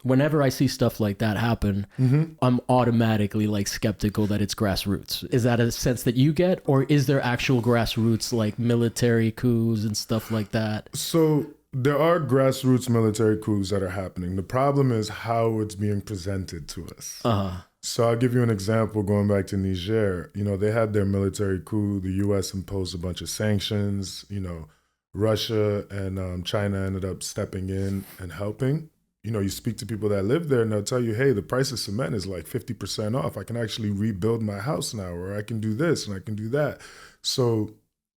whenever I see stuff like that happen, I'm automatically like skeptical that it's grassroots. Is that a sense that you get, or is there actual grassroots like military coups and stuff like that? So there are grassroots military coups that are happening. The problem is how it's being presented to us. So I'll give you an example going back to Niger. You know, they had their military coup. The U.S. imposed a bunch of sanctions. You know, Russia and China ended up stepping in and helping. You know, you speak to people that live there and they'll tell you, hey, the price of cement is like 50% off. I can actually rebuild my house now, or I can do this and I can do that. So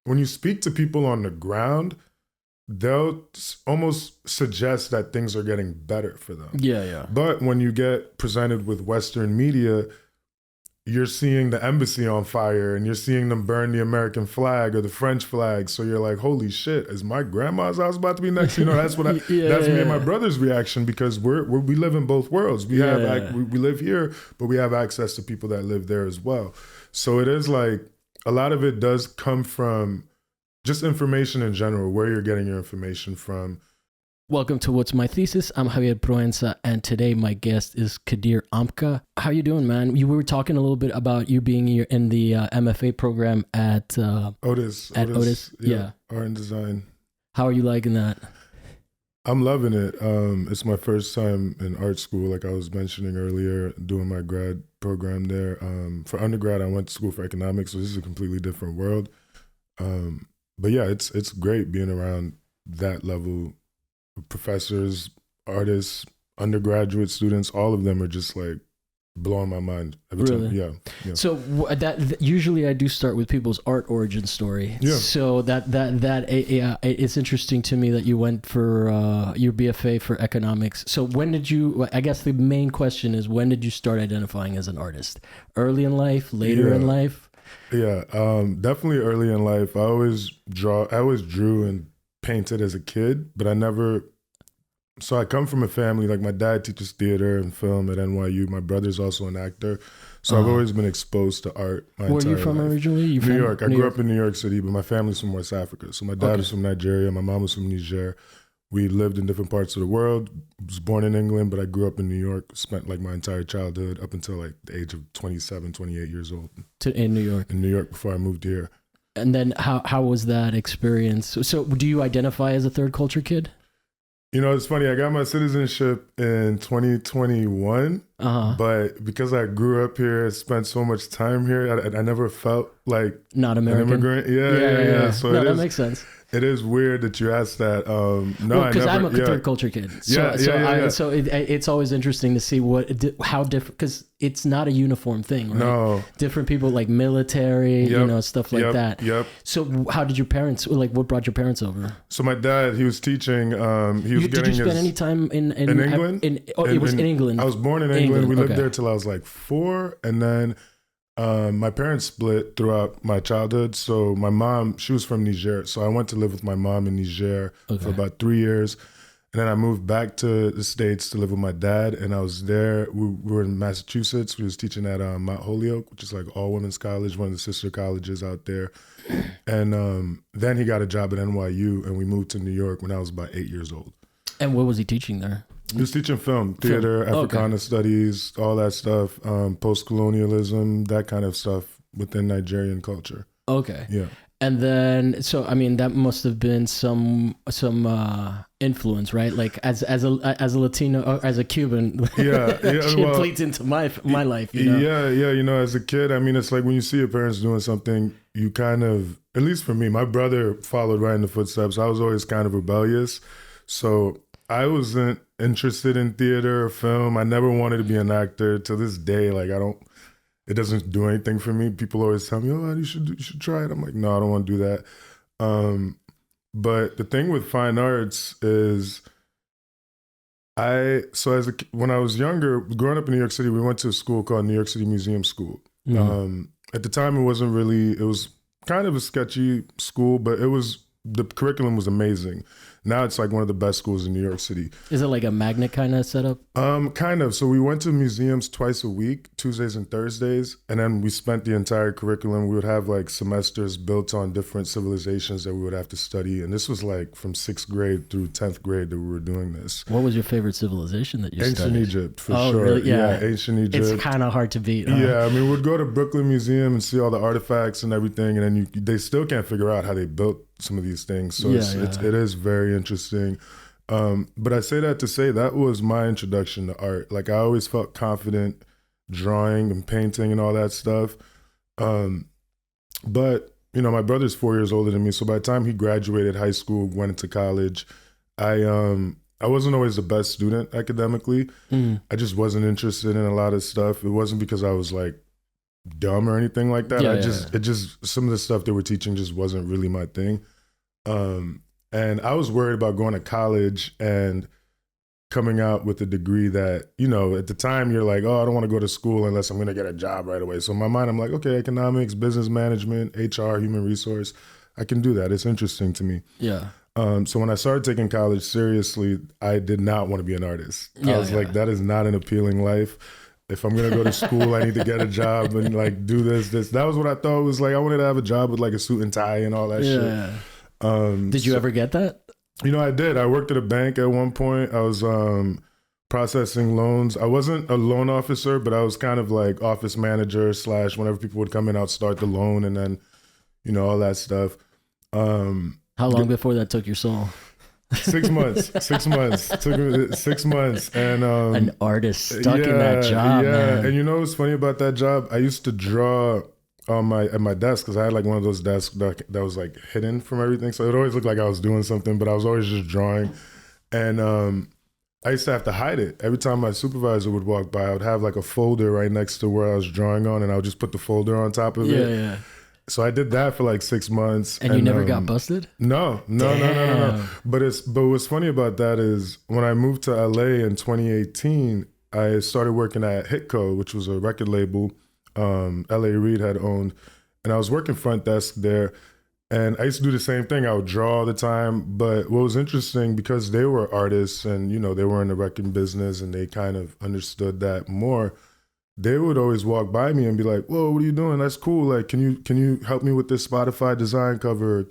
when you speak to people on the ground, they'll almost suggest that things are getting better for them. Yeah. But when you get presented with Western media, you're seeing the embassy on fire and you're seeing them burn the American flag or the French flag. So you're like, holy shit, is my grandma's house about to be next? You know, that's what that's me and my brother's reaction, because we live in both worlds. We live here, but we have access to people that live there as well. So it is like, a lot of it does come from just information in general, where you're getting your information from. Welcome to What's My Thesis. I'm Javier Proenza, and today my guest is Kader Ampka. How you doing, man? We were talking a little bit about you being in the MFA program at Otis. Yeah. Art and Design. How are you liking that? I'm loving it. It's my first time in art school, like I was mentioning earlier, doing my grad program there. For undergrad, I went to school for economics, so this is a completely different world. But yeah, it's great being around that level of professors, artists, undergraduate students. All of them are just like blowing my mind every time. Yeah. So that usually I do start with people's art origin story. Yeah. So it's interesting to me that you went for your BFA for economics. So when did you? I guess the main question is, when did you start identifying as an artist? Early in life, later in life? Yeah, definitely early in life. I always drew and painted as a kid, but so I come from a family, like my dad teaches theater and film at NYU. My brother's also an actor. So I've always been exposed to art my entire life. Where are you from originally? New York. I grew up in New York City, but my family's from West Africa. So my dad was from Nigeria. My mom was from Niger. We lived in different parts of the world. I was born in England, but I grew up in New York, spent like my entire childhood up until like the age of 27, 28 years old. In New York? In New York before I moved here. And then how was that experience? So do you identify as a third culture kid? You know, it's funny. I got my citizenship in 2021, but because I grew up here, spent so much time here, I never felt like not American. An immigrant. Yeah. So that makes sense. It is weird that you asked that. Because I'm a third culture kid. So it's always interesting to see how different, because it's not a uniform thing, right? No. Different people, like military, stuff like that. Yep. So how did your parents, what brought your parents over? So my dad, he was teaching. Did you spend any time in England? It was in England. I was born in England. We lived there till I was like 4, and then my parents split throughout my childhood. So my mom, she was from Niger. So I went to live with my mom in Niger for about 3 years. And then I moved back to the States to live with my dad. And I was there. We were in Massachusetts. We was teaching at Mount Holyoke, which is like all women's college, one of the sister colleges out there. And then he got a job at NYU, and we moved to New York when I was about 8 years old. And what was he teaching there? He was teaching film, theater, Africana studies, all that stuff, post-colonialism, that kind of stuff within Nigerian culture. Okay. Yeah. And then, so I mean, that must have been some influence, right? Like as a Latino, or as a Cuban, it bleeds into my life. You know? Yeah. You know, as a kid, I mean, it's like when you see your parents doing something, you kind of, at least for me, my brother followed right in the footsteps. I was always kind of rebellious, so I wasn't interested in theater or film. I never wanted to be an actor. To this day, like it doesn't do anything for me. People always tell me, "Oh, you should try it." I'm like, no, I don't want to do that. But the thing with fine arts is, when I was younger, growing up in New York City, we went to a school called New York City Museum School. Mm-hmm. At the time, it was kind of a sketchy school, but it was the curriculum was amazing. Now it's like one of the best schools in New York City. Is it like a magnet kind of setup? Kind of. So we went to museums twice a week, Tuesdays and Thursdays, and then we spent the entire curriculum. We would have like semesters built on different civilizations that we would have to study. And this was like from 6th grade through 10th grade that we were doing this. What was your favorite civilization that you studied? Ancient Egypt, for sure. Really? Yeah, ancient Egypt. It's kind of hard to beat. Huh? Yeah, I mean, we'd go to Brooklyn Museum and see all the artifacts and everything, and then they still can't figure out how they built some of these things. So it is very interesting. But I say that to say that was my introduction to art. Like I always felt confident drawing and painting and all that stuff. But you know, my brother's 4 years older than me, so by the time he graduated high school, went into college, I wasn't always the best student academically. I just wasn't interested in a lot of stuff. It wasn't because I was like dumb or anything like that. It just some of the stuff they were teaching just wasn't really my thing. And I was worried about going to college and coming out with a degree that, you know, at the time you're like, oh, I don't want to go to school unless I'm going to get a job right away. So in my mind, I'm like, okay, economics, business management, HR, human resource, I can do that. It's interesting to me. Yeah. So when I started taking college seriously, I did not want to be an artist. I was like, that is not an appealing life. If I'm going to go to school, I need to get a job and like do this. That was what I thought was like, I wanted to have a job with like a suit and tie and all that shit. Did you ever get that? You know, I did. I worked at a bank at one point. I was processing loans. I wasn't a loan officer, but I was kind of like office manager / whenever people would come in, I'd start the loan and then, you know, all that stuff. How long before that took your soul? 6 months. 6 months. Took me 6 months. And an artist stuck in that job, man. And you know what's funny about that job? I used to draw at my desk because I had like one of those desks that was like hidden from everything. So it always looked like I was doing something, but I was always just drawing. And I used to have to hide it. Every time my supervisor would walk by, I would have like a folder right next to where I was drawing on, and I would just put the folder on top of it. Yeah. So I did that for like 6 months. And you never got busted? No. But what's funny about that is when I moved to LA in 2018, I started working at Hitco, which was a record label LA Reid had owned. And I was working front desk there. And I used to do the same thing. I would draw all the time. But what was interesting, because they were artists and, you know, they were in the record business and they kind of understood that more, they would always walk by me and be like, whoa, what are you doing? That's cool. Like, can you help me with this Spotify design cover?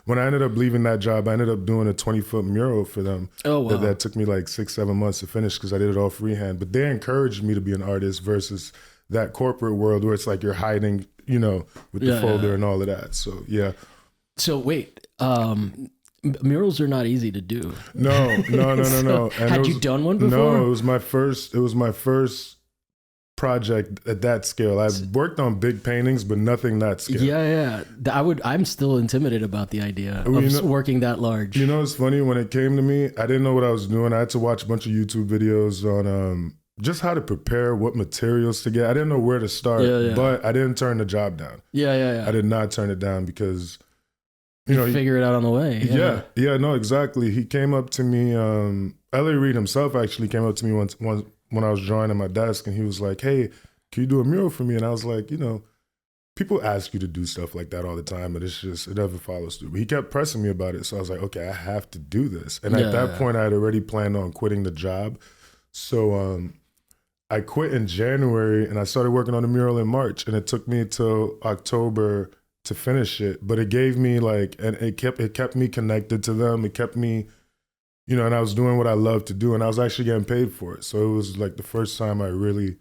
When I ended up leaving that job, I ended up doing a 20-foot mural for them. Oh, wow. That took me like 6-7 months to finish because I did it all freehand. But they encouraged me to be an artist versus that corporate world where it's like you're hiding, you know, with the folder and all of that. So, yeah. So wait, murals are not easy to do. No. And had you done one before? No, it was my first project at that scale. I've worked on big paintings, but nothing that scale. Yeah. I'm still intimidated about the idea of working that large. You know, it's funny, when it came to me, I didn't know what I was doing. I had to watch a bunch of YouTube videos on just how to prepare, what materials to get. I didn't know where to start, but I didn't turn the job down. Yeah. I did not turn it down because, you know, figure it out on the way. Yeah, no, exactly. He came up to me, L.A. Reid himself actually came up to me once when I was drawing at my desk, and he was like, hey, can you do a mural for me? And I was like, you know, people ask you to do stuff like that all the time, but it never follows through. But he kept pressing me about it. So I was like, okay, I have to do this. And at that point, I had already planned on quitting the job. So I quit in January and I started working on the mural in March, and it took me till October to finish it. But it gave me like, and it kept me connected to them. It kept me, you know, and I was doing what I love to do, and I was actually getting paid for it. So it was like the first time I really,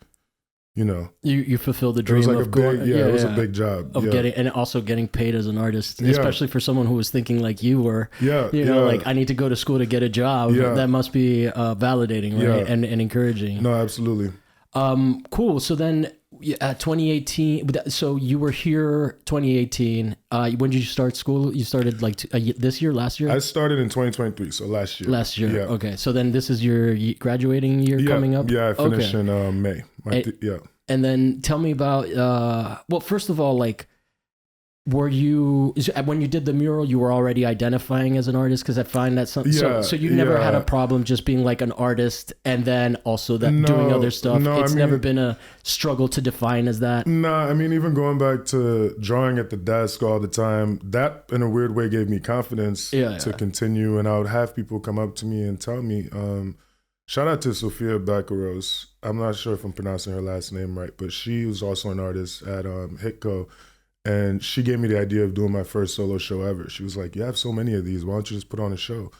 you know, you fulfilled the dream. It was like of going. It was a big job of getting, and also getting paid as an artist, especially for someone who was thinking like you were. You know, like I need to go to school to get a job. That must be validating, right? And encouraging. No, absolutely. Cool. So then, 2018. So you were here 2018. When did you start school? You started like this year, last year? I started in 2023, so last year. Last year. Yeah. Okay. So then this is your graduating year coming up? Yeah, I finished in May. And then tell me about, well, first of all, like, Were you, when you did the mural, you were already identifying as an artist? Because I find that so you never had a problem just being like an artist and then also doing other stuff. No, it's never been a struggle to define as that. No, I mean, even going back to drawing at the desk all the time, that in a weird way gave me confidence to continue. And I would have people come up to me and tell me, shout out to Sophia Baccaros. I'm not sure if I'm pronouncing her last name right, but she was also an artist at Hitco. And she gave me the idea of doing my first solo show ever. She was like, you have so many of these. Why don't you just put on a show?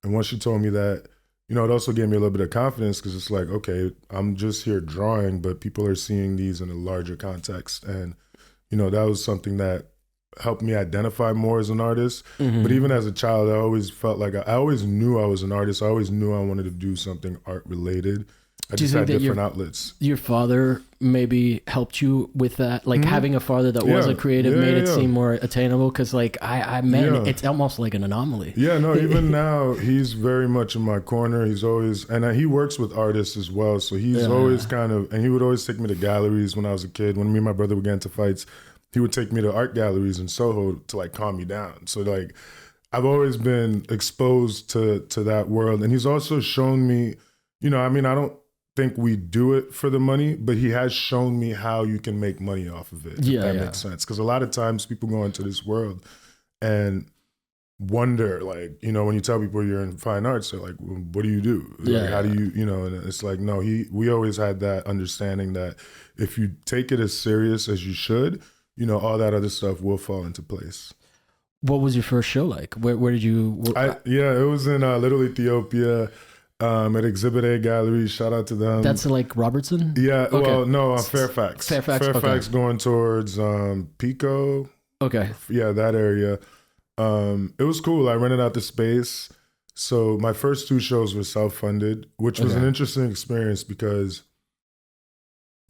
And once she told me that, it also gave me a little bit of confidence because it's like, okay, I'm just here drawing, but people are seeing these in a larger context. And, that was something that helped me identify more as an artist. Mm-hmm. But even as a child, I always felt like I always knew I was an artist. I always knew I wanted to do something art related. I just had different outlets. Your father maybe helped you with that? Like having a father that was a creative made it seem more attainable? Because it's almost like an anomaly. Yeah, no, even now he's very much in my corner. He's always, and he works with artists as well. So he's always and he would always take me to galleries when I was a kid. When me and my brother would get into fights, he would take me to art galleries in Soho to like calm me down. So like I've always been exposed to that world. And he's also shown me, I don't think we do it for the money, but he has shown me how you can make money off of it. If that makes sense. Because a lot of times people go into this world and wonder, like, when you tell people you're in fine arts, they're like, well, what do you do? Like, how do you, and it's like, no, we always had that understanding that if you take it as serious as you should, all that other stuff will fall into place. What was your first show like? Where did you? It was in Little Ethiopia. At Exhibit A Gallery, shout out to them. That's like Robertson? Yeah, okay. Well, no, Fairfax. Fairfax okay. Going towards Pico. Okay. Yeah, that area. It was cool. I rented out the space. So my first 2 shows were self-funded, which was an interesting experience because,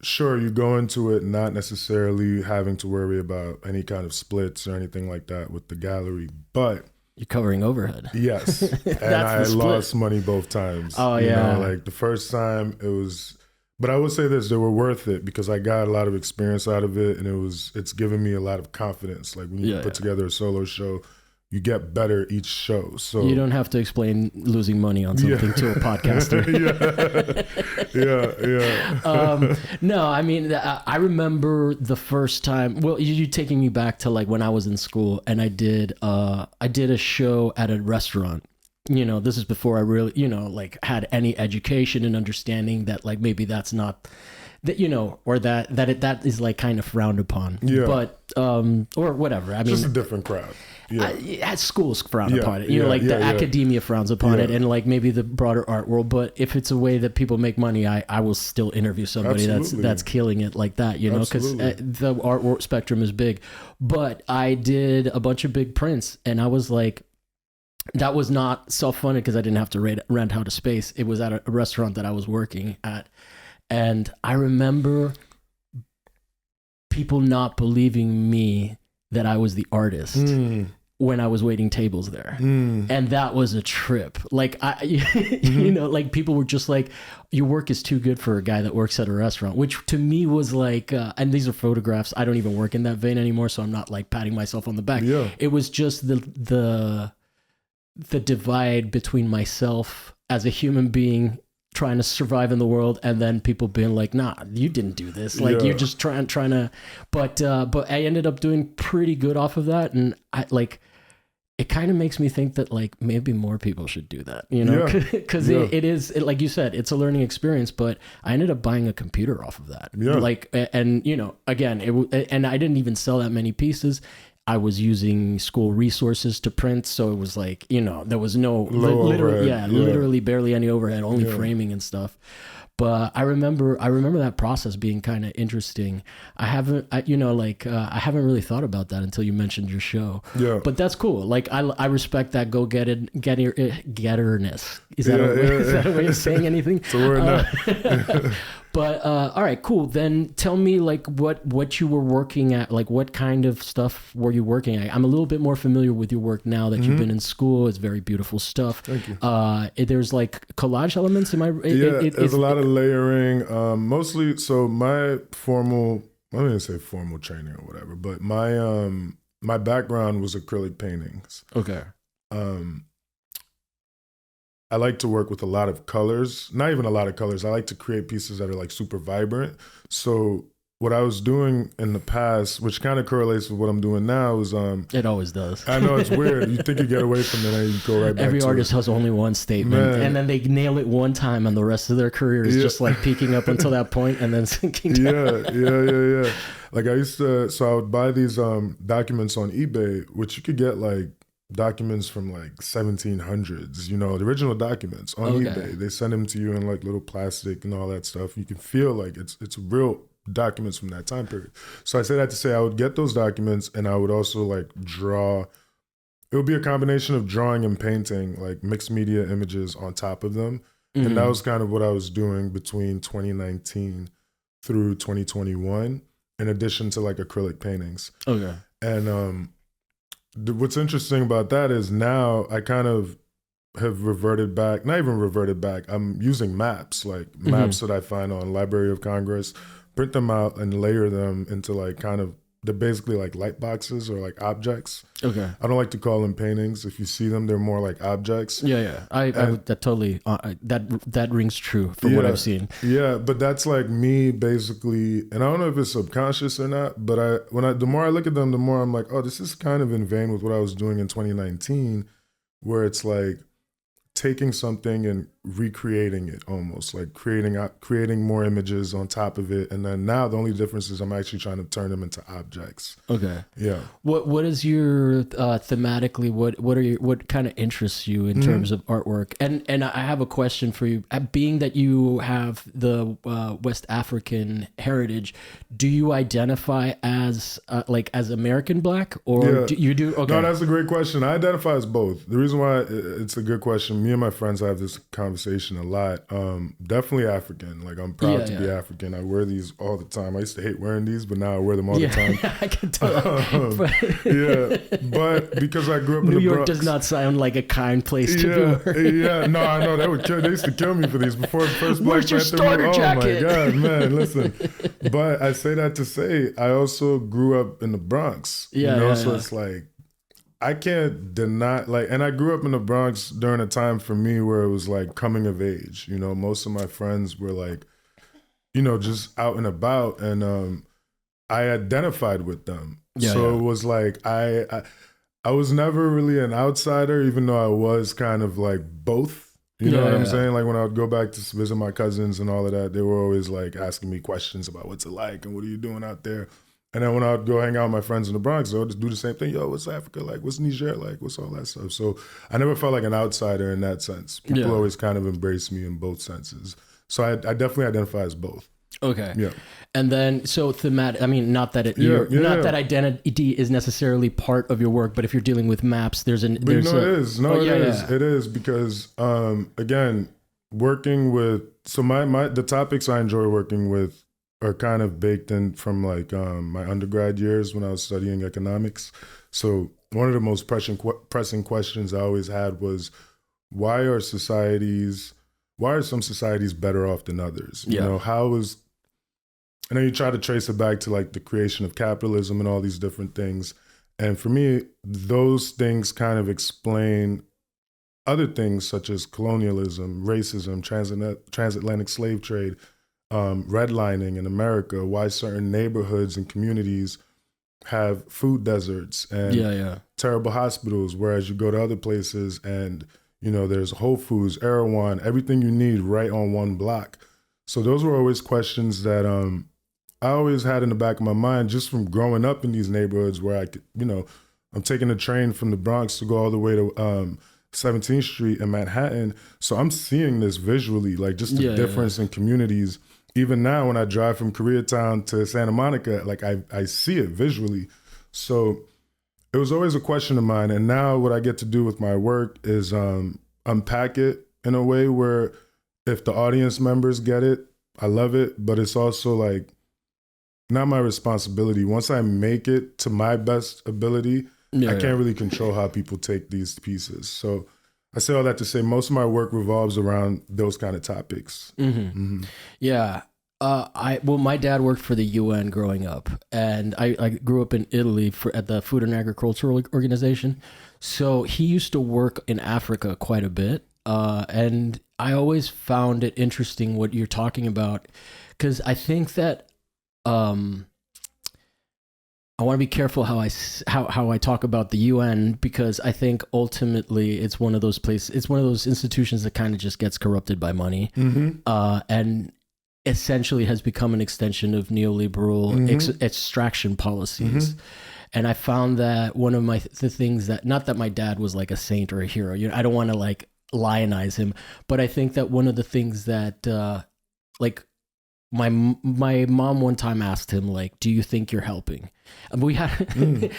sure, you go into it not necessarily having to worry about any kind of splits or anything like that with the gallery, but you're covering overhead. Yes. And I lost money both times. Oh, yeah. Like the first time it was, but I would say this, they were worth it because I got a lot of experience out of it and it's given me a lot of confidence. Like when you put together a solo show, you get better each show. So you don't have to explain losing money on something to a podcaster. No, I mean, I remember the first time. Well, you taking me back to like when I was in school, and I did a show at a restaurant. This is before I really, like had any education and understanding that like maybe that's not that, or that is like kind of frowned upon. Yeah. But or whatever. I mean, just a different crowd. Yeah. Schools frown upon it. The academia frowns upon it, and like maybe the broader art world. But if it's a way that people make money, I will still interview somebody that's killing it like that. Because the art world spectrum is big. But I did a bunch of big prints, and I was like, that was not self-funded because I didn't have to rent out a space. It was at a restaurant that I was working at, and I remember people not believing me that I was the artist when I was waiting tables there. And that was a trip. Like, like people were just like, your work is too good for a guy that works at a restaurant, which to me was like, and these are photographs. I don't even work in that vein anymore. So I'm not like patting myself on the back. Yeah. It was just the divide between myself as a human being trying to survive in the world, and then people being like, nah, you didn't do this. Like you're just trying to, but I ended up doing pretty good off of that. And I like, it kind of makes me think that like maybe more people should do that, because it is like you said, it's a learning experience, but I ended up buying a computer off of that. Yeah. Like, and again, and I didn't even sell that many pieces. I was using school resources to print, so it was like, there was no literally barely any overhead, only framing and stuff. But I remember that process being kind of interesting. I haven't really thought about that until you mentioned your show. Yeah. But that's cool. Like I respect that getterness. Is that a way of saying anything? It's a word now. But all right, cool. Then tell me like what you were working at, like what kind of stuff were you working at? I'm a little bit more familiar with your work now that you've been in school. It's very beautiful stuff. Thank you. There's like collage elements. There's a lot of layering. Mostly, so my formal, I don't even say formal training or whatever, but my my background was acrylic paintings. Okay. I like to work with a lot of colors, not even a lot of colors. I like to create pieces that are like super vibrant. So what I was doing in the past, which kind of correlates with what I'm doing now, is it always does. I know it's weird. You think you get away from it, and you go right back. Every to artist it. has only one statement, and then they nail it one time, and the rest of their career is just like peaking up until that point, and then sinking down. Yeah. Like I used to, so I would buy these documents on eBay, which you could get like documents from like 1700s, you know, the original documents on eBay. They send them to you in like little plastic and all that stuff. You can feel like it's real documents from that time period. So I say that to say I would get those documents, and I would also like draw. It would be a combination of drawing and painting, like mixed media images on top of them. Mm-hmm. And that was kind of what I was doing between 2019 through 2021, in addition to like acrylic paintings. Okay. And what's interesting about that is now I kind of have reverted back, not even reverted back. I'm using maps, like maps that I find on Library of Congress, print them out and layer them into like kind of, they're basically like light boxes or like objects. Okay. I don't like to call them paintings. If you see them, they're more like objects. Yeah. I that totally, that rings true from what I've seen. Yeah, but that's like me basically, and I don't know if it's subconscious or not, but the more I look at them, the more I'm like, oh, this is kind of in vein with what I was doing in 2019, where it's like taking something and recreating it, almost like creating more images on top of it, and then now the only difference is I'm actually trying to turn them into objects. Okay. Yeah. What is your thematically? What kind of interests you in terms of artwork? And I have a question for you. Being that you have the West African heritage, do you identify as as American Black, or do you do? Okay. No, that's a great question. I identify as both. The reason why it's a good question, me and my friends have this conversation a lot. Definitely African. Like I'm proud to be African. I wear these all the time. I used to hate wearing these, but now I wear them all the time. I can tell. But because I grew up in New the York Bronx, does not sound like a kind place to be wearing. No, I know they used to kill me for these before the first Black Where's your Panther starter movie. jacket? Oh my God, man, listen. But I say that to say I also grew up in the Bronx. So it's like I can't deny, like, and I grew up in the Bronx during a time for me where it was like coming of age. You know, most of my friends were like, you know, just out and about, and I identified with them. It was like I was never really an outsider, even though I was kind of like both. You know what I'm saying? Like when I would go back to visit my cousins and all of that, they were always like asking me questions about what's it like and what are you doing out there. And then when I would go hang out with my friends in the Bronx, I would just do the same thing. Yo, what's Africa like? What's Niger like? What's all that stuff? So I never felt like an outsider in that sense. People always kind of embrace me in both senses. So I definitely identify as both. Okay. Yeah. And then, so thematic, I mean, not that that identity is necessarily part of your work, but if you're dealing with maps, it is. It is because, again, working with, so the topics I enjoy working with are kind of baked in from like my undergrad years when I was studying economics. So one of the most pressing questions I always had was, why are some societies better off than others? You know, and then you try to trace it back to like the creation of capitalism and all these different things. And for me, those things kind of explain other things such as colonialism, racism, transatlantic slave trade, redlining in America, why certain neighborhoods and communities have food deserts and terrible hospitals, whereas you go to other places and, you know, there's Whole Foods, Erewhon, everything you need right on one block. So those were always questions that I always had in the back of my mind just from growing up in these neighborhoods where I could, you know, I'm taking a train from the Bronx to go all the way to 17th Street in Manhattan. So I'm seeing this visually, like just the difference in communities. Even now when I drive from Koreatown to Santa Monica, like I see it visually. So it was always a question of mine. And now what I get to do with my work is unpack it in a way where if the audience members get it, I love it. But it's also like not my responsibility. Once I make it to my best ability, I can't really control how people take these pieces. So I say all that to say most of my work revolves around those kind of topics. Yeah. My dad worked for the UN growing up, and I grew up in Italy at the Food and Agricultural Organization. So he used to work in Africa quite a bit, and I always found it interesting what you're talking about, because I think that I want to be careful how I talk about the UN, because I think ultimately it's one of those places, it's one of those institutions that kind of just gets corrupted by money, and essentially has become an extension of neoliberal extraction policies. And I found that one of the things that, not that my dad was like a saint or a hero, I don't want to like lionize him, but I think that one of the things that like my mom one time asked him, like, do you think you're helping? And we had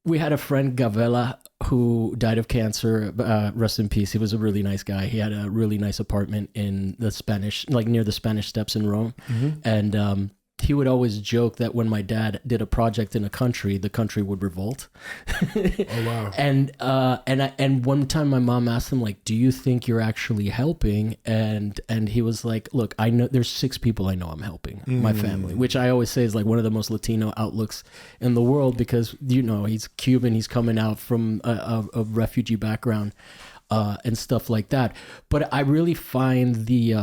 we had a friend, Gavella, who died of cancer. Rest in peace. He was a really nice guy. He had a really nice apartment in the Spanish, like near the Spanish Steps in Rome. And he would always joke that when my dad did a project in a country, the country would revolt. Oh wow! And one time my mom asked him, like, "Do you think you're actually helping?" And he was like, "Look, I know there's 6 people I know I'm helping, my family," which I always say is like one of the most Latino outlooks in the world, because he's Cuban, he's coming out from a refugee background, and stuff like that. But I really find the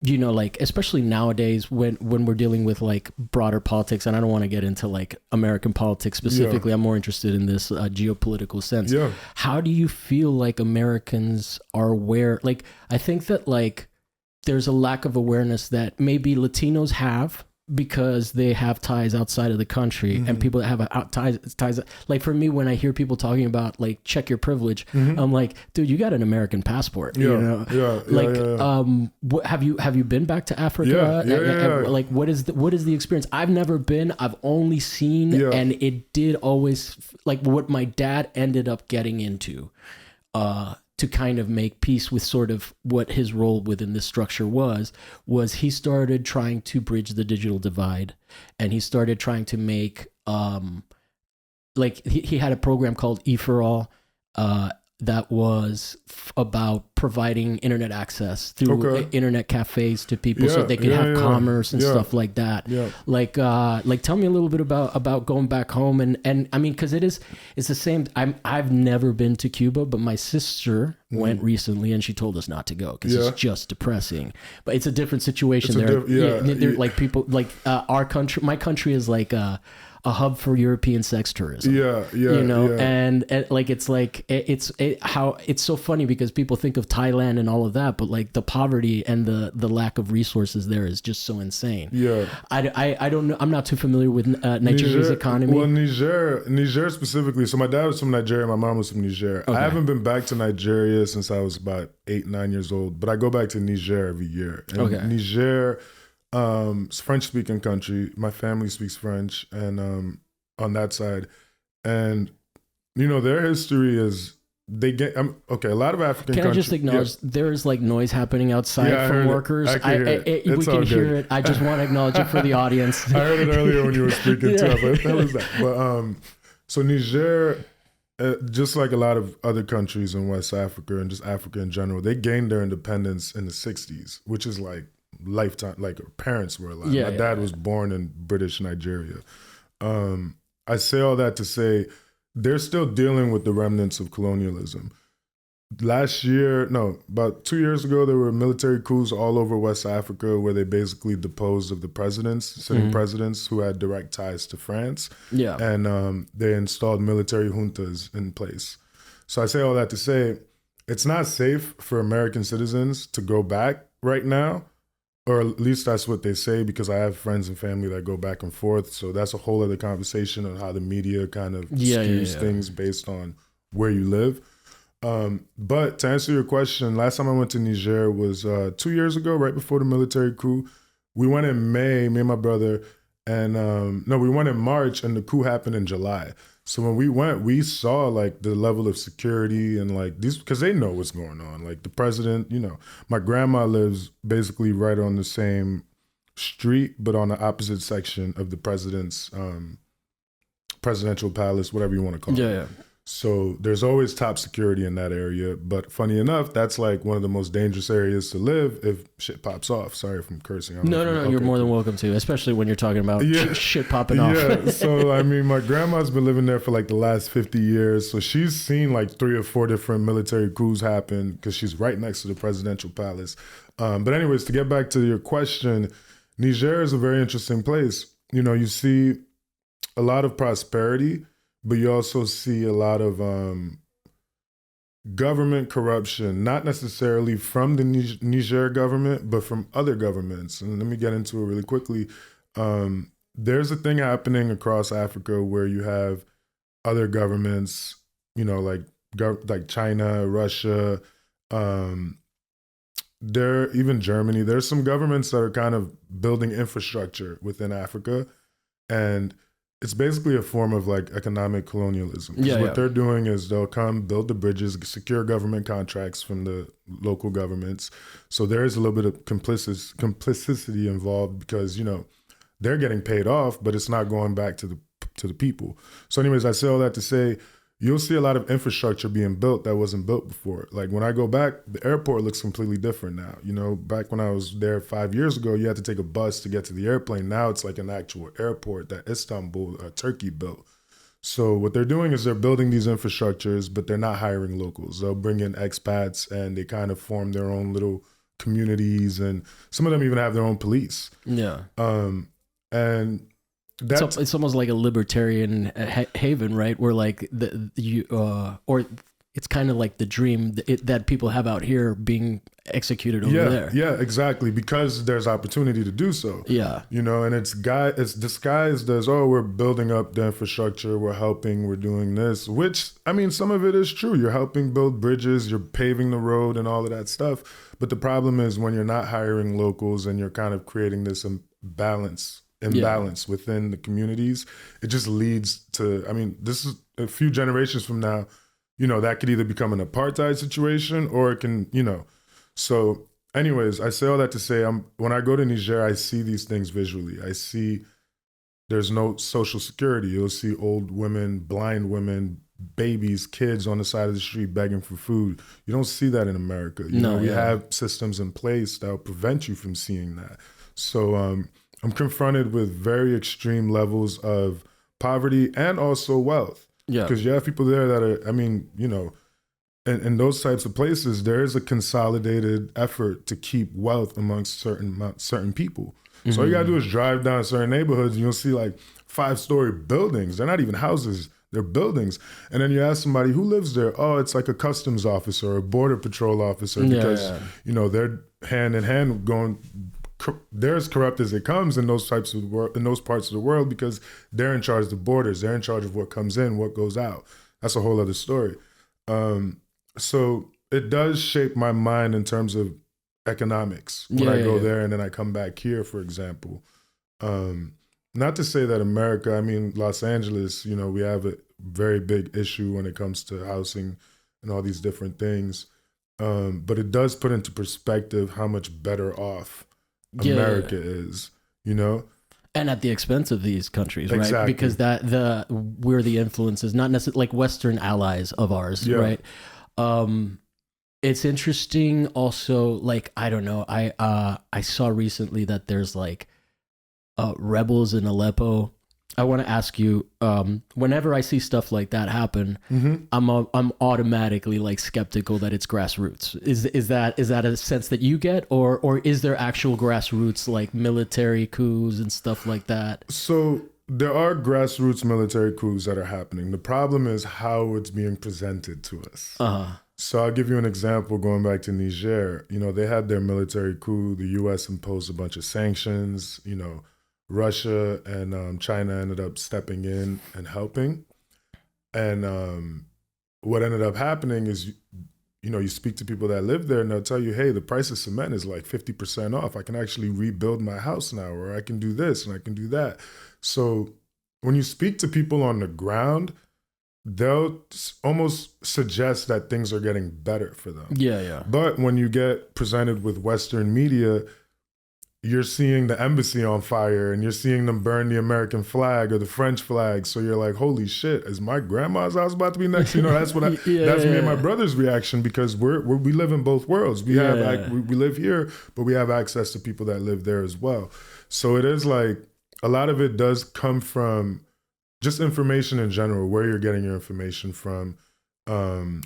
like, especially nowadays when we're dealing with like broader politics, and I don't want to get into like American politics specifically. I'm more interested in this geopolitical sense. How do you feel like Americans are aware? Like, I think that like there's a lack of awareness that maybe Latinos have, because they have ties outside of the country, and people that have ties. Like for me, when I hear people talking about like check your privilege, I'm like, dude, you got an American passport. What, have you been back to Africa? Like what is the experience? I've never been. I've only seen, and it did always, like what my dad ended up getting into, to kind of make peace with sort of what his role within this structure was he started trying to bridge the digital divide, and he started trying to make, like he had a program called E for All, that was about providing internet access through internet cafes to people, so they could have commerce and stuff like that. Like tell me a little bit about going back home, and I mean, because it's the same. I've never been to Cuba, but my sister went recently, and she told us not to go because it's just depressing. But it's a different situation there. They're like people like our country. My country is like a hub for European sex tourism. And like it's so funny because people think of Thailand and all of that, but like the poverty and the lack of resources there is just so insane. I don't know. I'm not too familiar with Nigeria's economy. Well, Niger specifically. So my dad was from Nigeria, my mom was from Niger. I haven't been back to Nigeria since I was about 8-9 years old, but I go back to Niger every year. And Niger, it's a French-speaking country. My family speaks French, and on that side, and their history is they get a lot of African countries. Can I just acknowledge there is like noise happening outside from workers? We can hear it. I just want to acknowledge it for the audience. I heard it earlier when you were speaking too. I was like, what the hell is that? But so Niger, just like a lot of other countries in West Africa and just Africa in general, they gained their independence in the 60s, which is like lifetime, like our parents were alive. My dad was born in British Nigeria. I say all that to say they're still dealing with the remnants of colonialism. About 2 years ago, there were military coups all over West Africa where they basically deposed of the sitting presidents who had direct ties to France. And they installed military juntas in place. So I say all that to say it's not safe for American citizens to go back right now. Or at least that's what they say, because I have friends and family that go back and forth. So that's a whole other conversation on how the media kind of skews things based on where you live. But to answer your question, last time I went to Niger was 2 years ago, right before the military coup. We went in May, me and my brother, and we went in March, and the coup happened in July. So when we went, we saw like the level of security and like these, because they know what's going on. Like the president, my grandma lives basically right on the same street, but on the opposite section of the president's presidential palace, whatever you want to call it. So there's always top security in that area. But funny enough, that's like one of the most dangerous areas to live if shit pops off. Sorry if I'm cursing. No. You're more than welcome to, especially when you're talking about shit popping off. Yeah. So, I mean, my grandma's been living there for like the last 50 years. So she's seen like 3 or 4 different military coups happen because she's right next to the presidential palace. But anyways, to get back to your question, Niger is a very interesting place. You know, you see a lot of prosperity, but you also see a lot of government corruption, not necessarily from the Niger government, but from other governments. And let me get into it really quickly. There's a thing happening across Africa where you have other governments, you know, like China, Russia, even Germany. There's some governments that are kind of building infrastructure within Africa, and it's basically a form of like economic colonialism. What they're doing is they'll come build the bridges, secure government contracts from the local governments. So there is a little bit of complicity involved because, you know, they're getting paid off, but it's not going back to the people. So anyways, I say all that to say, you'll see a lot of infrastructure being built that wasn't built before. Like when I go back, the airport looks completely different now. You know, back when I was there 5 years ago, you had to take a bus to get to the airplane. Now it's like an actual airport that Istanbul, Turkey built. So what they're doing is they're building these infrastructures, but they're not hiring locals. They'll bring in expats and they kind of form their own little communities, and some of them even have their own police. Yeah. And it's almost like a libertarian haven, right? Where like or it's kind of like the dream that people have out here being executed over there. Yeah, exactly. Because there's opportunity to do so. Yeah. You know, and it's disguised as, oh, we're building up the infrastructure, we're helping, we're doing this, which, I mean, some of it is true. You're helping build bridges, you're paving the road and all of that stuff. But the problem is when you're not hiring locals and you're kind of creating this imbalance within the communities, it just leads to, I mean, this is a few generations from now, you know, that could either become an apartheid situation or it can, you know. So anyways, I say all that to say, when I go to Niger, I see these things visually. I see there's no social security. You'll see old women, blind women, babies, kids on the side of the street begging for food. You don't see that in America. You know, we have systems in place that will prevent you from seeing that. So I'm confronted with very extreme levels of poverty and also wealth. Yeah. Because you have people there that are, I mean, you know, in those types of places, there is a consolidated effort to keep wealth amongst certain people. Mm-hmm. So all you gotta do is drive down certain neighborhoods and you'll see like 5-story buildings. They're not even houses, they're buildings. And then you ask somebody who lives there, oh, it's like a customs officer or a border patrol officer because, you know, they're hand in hand going, they're as corrupt as it comes in those parts of the world because they're in charge of the borders. They're in charge of what comes in, what goes out. That's a whole other story. So it does shape my mind in terms of economics when I go there and then I come back here, for example. Not to say that America, I mean, Los Angeles, you know, we have a very big issue when it comes to housing and all these different things. But it does put into perspective how much better off America is, you know, and at the expense of these countries, right? Exactly. Because we're the influences, not necessarily like Western allies of ours, right? It's interesting. Also, like I don't know, I saw recently that there's like rebels in Aleppo. I want to ask you, whenever I see stuff like that happen, I'm automatically like skeptical that it's grassroots. Is that a sense that you get, or is there actual grassroots like military coups and stuff like that? So there are grassroots military coups that are happening. The problem is how it's being presented to us. So I'll give you an example going back to Niger. You know, they had their military coup. The U.S. imposed a bunch of sanctions, you know, Russia and China ended up stepping in and helping. And what ended up happening is, you know, you speak to people that live there and they'll tell you, hey, the price of cement is like 50% off. I can actually rebuild my house now, or I can do this and I can do that. So when you speak to people on the ground, they'll almost suggest that things are getting better for them. Yeah. But when you get presented with Western media, you're seeing the embassy on fire and you're seeing them burn the American flag or the French flag. So you're like, holy shit, is my grandma's house about to be next? You know, that's what that's me and my brother's reaction, because we live in both worlds. We live here, but we have access to people that live there as well. So it is like, a lot of it does come from just information in general, where you're getting your information from.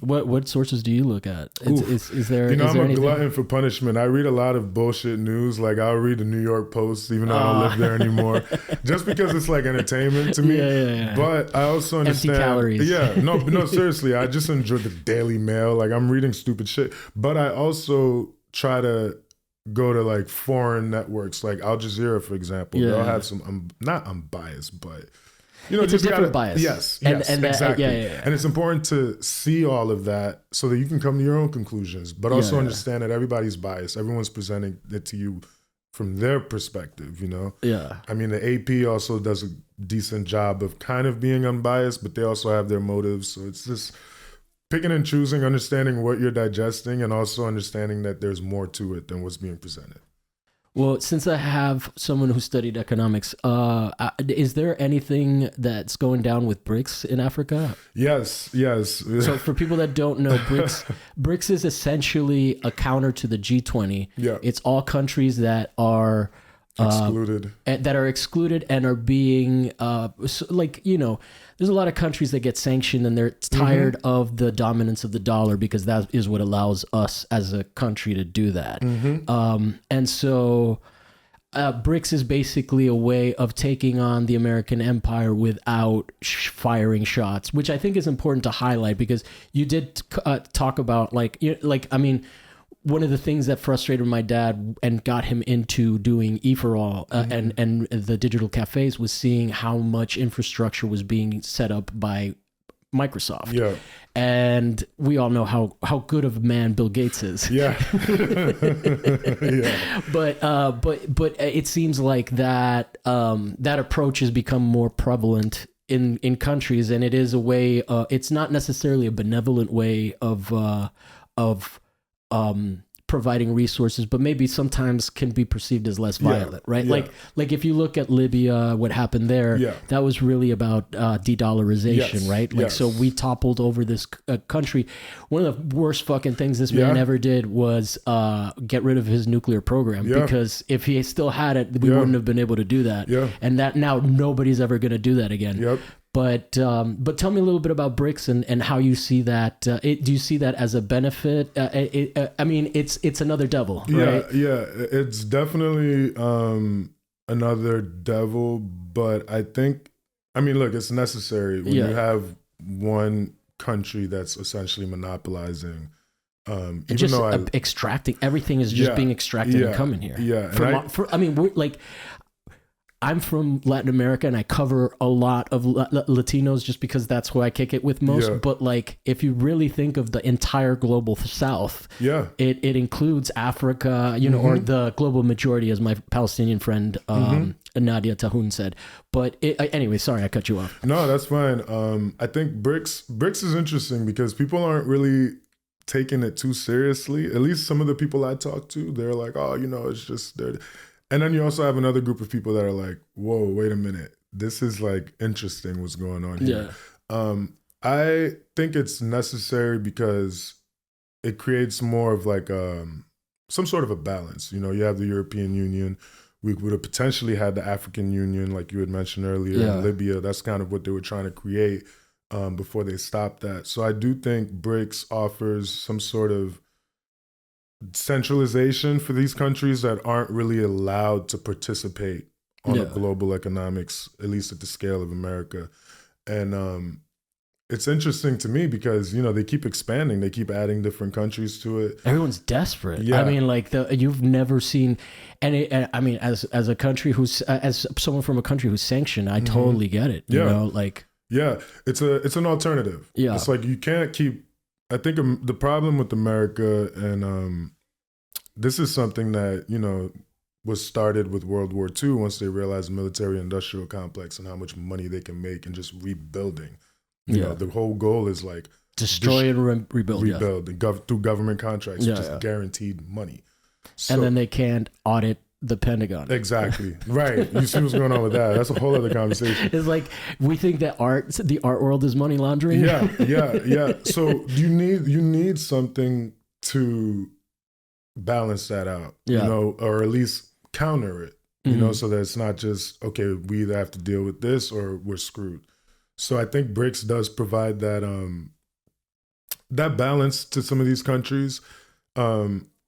What sources do you look at? Is there? I'm a anything? glutton for punishment. I read a lot of bullshit news. Like, I'll read the New York Post, even though I don't live there anymore, just because it's like entertainment to me. Yeah. But I also understand. Empty calories. Yeah, no, seriously. I just enjoy the Daily Mail. Like, I'm reading stupid shit, but I also try to go to like foreign networks, like Al Jazeera, for example. Yeah. They'll have some. Not unbiased, but. It's just a different bias. Yes, exactly. And it's important to see all of that so that you can come to your own conclusions, but also understand that everybody's biased. Everyone's presenting it to you from their perspective, Yeah. I mean, the AP also does a decent job of kind of being unbiased, but they also have their motives. So it's just picking and choosing, understanding what you're digesting, and also understanding that there's more to it than what's being presented. Well, since I have someone who studied economics, is there anything that's going down with BRICS in Africa? Yes. So for people that don't know, BRICS is essentially a counter to the G20. Yeah. It's all countries that are excluded. That are excluded and are being there's a lot of countries that get sanctioned and they're tired of the dominance of the dollar, because that is what allows us as a country to do that. And so BRICS is basically a way of taking on the American empire without firing shots, which I think is important to highlight, because you did talk about one of the things that frustrated my dad and got him into doing E4All and the digital cafes was seeing how much infrastructure was being set up by Microsoft. Yeah. And we all know how good of a man Bill Gates is. Yeah. But it seems like that that approach has become more prevalent in countries, and it is a way. It's not necessarily a benevolent way of providing resources, but maybe sometimes can be perceived as less violent, right? Yeah. Like if you look at Libya, what happened there, that was really about de-dollarization, right? Like, so we toppled over this country. One of the worst fucking things this man ever did was get rid of his nuclear program, because if he still had it, we wouldn't have been able to do that. Yeah. And that now nobody's ever going to do that again. Yep. But tell me a little bit about BRICS and how you see that. Do you see that as a benefit? I mean, it's another devil, right? Yeah, it's definitely another devil. But I think, look, it's necessary when you have one country that's essentially monopolizing. Extracting everything is just being extracted and coming here. Yeah, we're like. I'm from Latin America and I cover a lot of Latinos just because that's who I kick it with most. Yeah. But like, if you really think of the entire global South, it includes Africa, or the global majority, as my Palestinian friend Nadia Tahoun said. But anyway, sorry, I cut you off. No, that's fine. I think BRICS is interesting because people aren't really taking it too seriously. At least some of the people I talk to, they're like, oh, it's just they're. And then you also have another group of people that are like, whoa, wait a minute. This is like interesting what's going on here. Yeah. I think it's necessary because it creates more of like some sort of a balance. You have the European Union. We would have potentially had the African Union, like you had mentioned earlier, in Libya. That's kind of what they were trying to create before they stopped that. So I do think BRICS offers some sort of centralization for these countries that aren't really allowed to participate on a global economics, at least at the scale of America. And it's interesting to me because, they keep expanding. They keep adding different countries to it. Everyone's desperate. Yeah. You've never seen any, as a country as someone from a country who's sanctioned, I totally get it. You know, like. Yeah, it's an alternative. Yeah. It's like you can't keep. I think the problem with America, and this is something that, was started with World War II once they realized the military-industrial complex and how much money they can make and just rebuilding. You know, the whole goal is like destroy and rebuild. Rebuild through government contracts, just guaranteed money. So, and then they can't audit the Pentagon. Exactly. Right. You see what's going on with that. That's a whole other conversation. It's like we think that the art world is money laundering. Yeah. So you need something to balance that out, or at least counter it, so that it's not just, okay, we either have to deal with this or we're screwed. So I think BRICS does provide that that balance to some of these countries.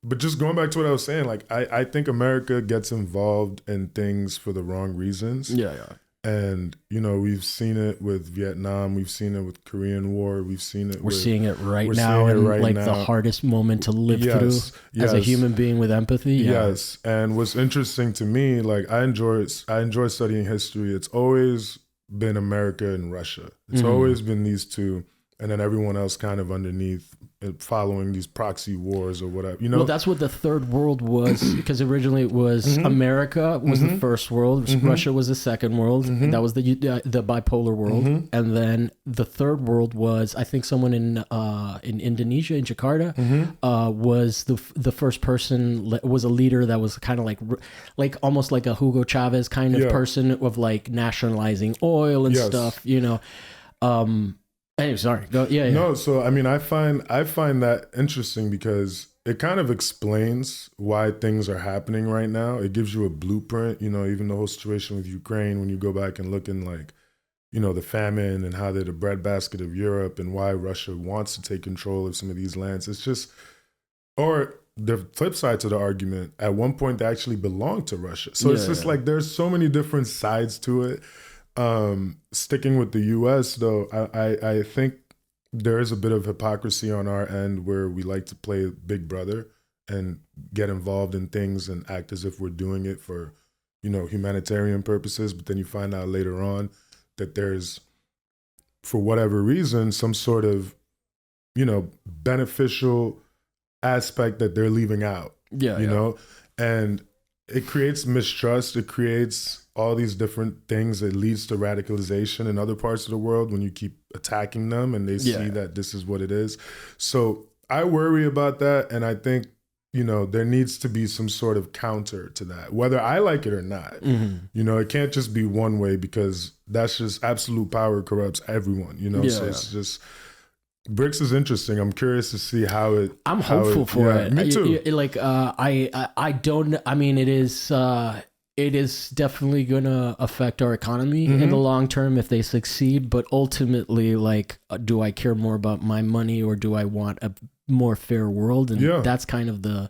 But just going back to what I was saying, like I think America gets involved in things for the wrong reasons. Yeah. And, we've seen it with Vietnam. We've seen it with Korean War. We're seeing it right now in the hardest moment to live through as a human being with empathy. Yeah. Yes. And what's interesting to me, like I enjoy studying history. It's always been America and Russia. It's always been these two. And then everyone else kind of underneath, following these proxy wars or whatever. Well, that's what the third world was, because originally it was America was the first world, Russia was the second world, that was the bipolar world, and then the third world was, I think, someone in Indonesia, in Jakarta, was the first person, was a leader that was kind of like almost like a Hugo Chavez kind of person of like nationalizing oil and stuff, Anyway, sorry. Go. Yeah. No, so I mean, I find that interesting because it kind of explains why things are happening right now. It gives you a blueprint. Even the whole situation with Ukraine, when you go back and look in like, the famine and how they're the breadbasket of Europe and why Russia wants to take control of some of these lands. It's just, or the flip side to the argument, at one point they actually belonged to Russia. So it's just like there's so many different sides to it. Sticking with the U.S. though, I think there is a bit of hypocrisy on our end where we like to play Big Brother and get involved in things and act as if we're doing it for, humanitarian purposes. But then you find out later on that there's, for whatever reason, some sort of, beneficial aspect that they're leaving out. You know, and it creates mistrust. It creates all these different things that leads to radicalization in other parts of the world when you keep attacking them and they see that this is what it is. So I worry about that. And I think, there needs to be some sort of counter to that, whether I like it or not. It can't just be one way, because that's just absolute power corrupts everyone, so it's just, BRICS is interesting. I'm curious to see how it. I'm hopeful for it. Me too. It is definitely going to affect our economy in the long term if they succeed. But ultimately, do I care more about my money or do I want a more fair world? And that's kind of the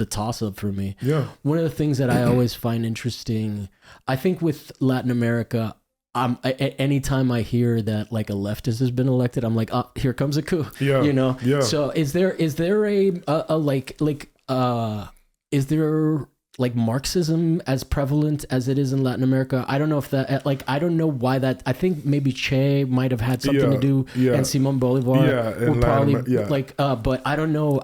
toss up for me. Yeah. One of the things that I always find interesting, I think with Latin America, anytime I hear that like a leftist has been elected, I'm like, oh, here comes a coup. Yeah. So is there is there like Marxism as prevalent as it is in Latin America? I don't know if that, I don't know why that, I think maybe Che might have had something to do, and Simon Bolivar will probably, but I don't know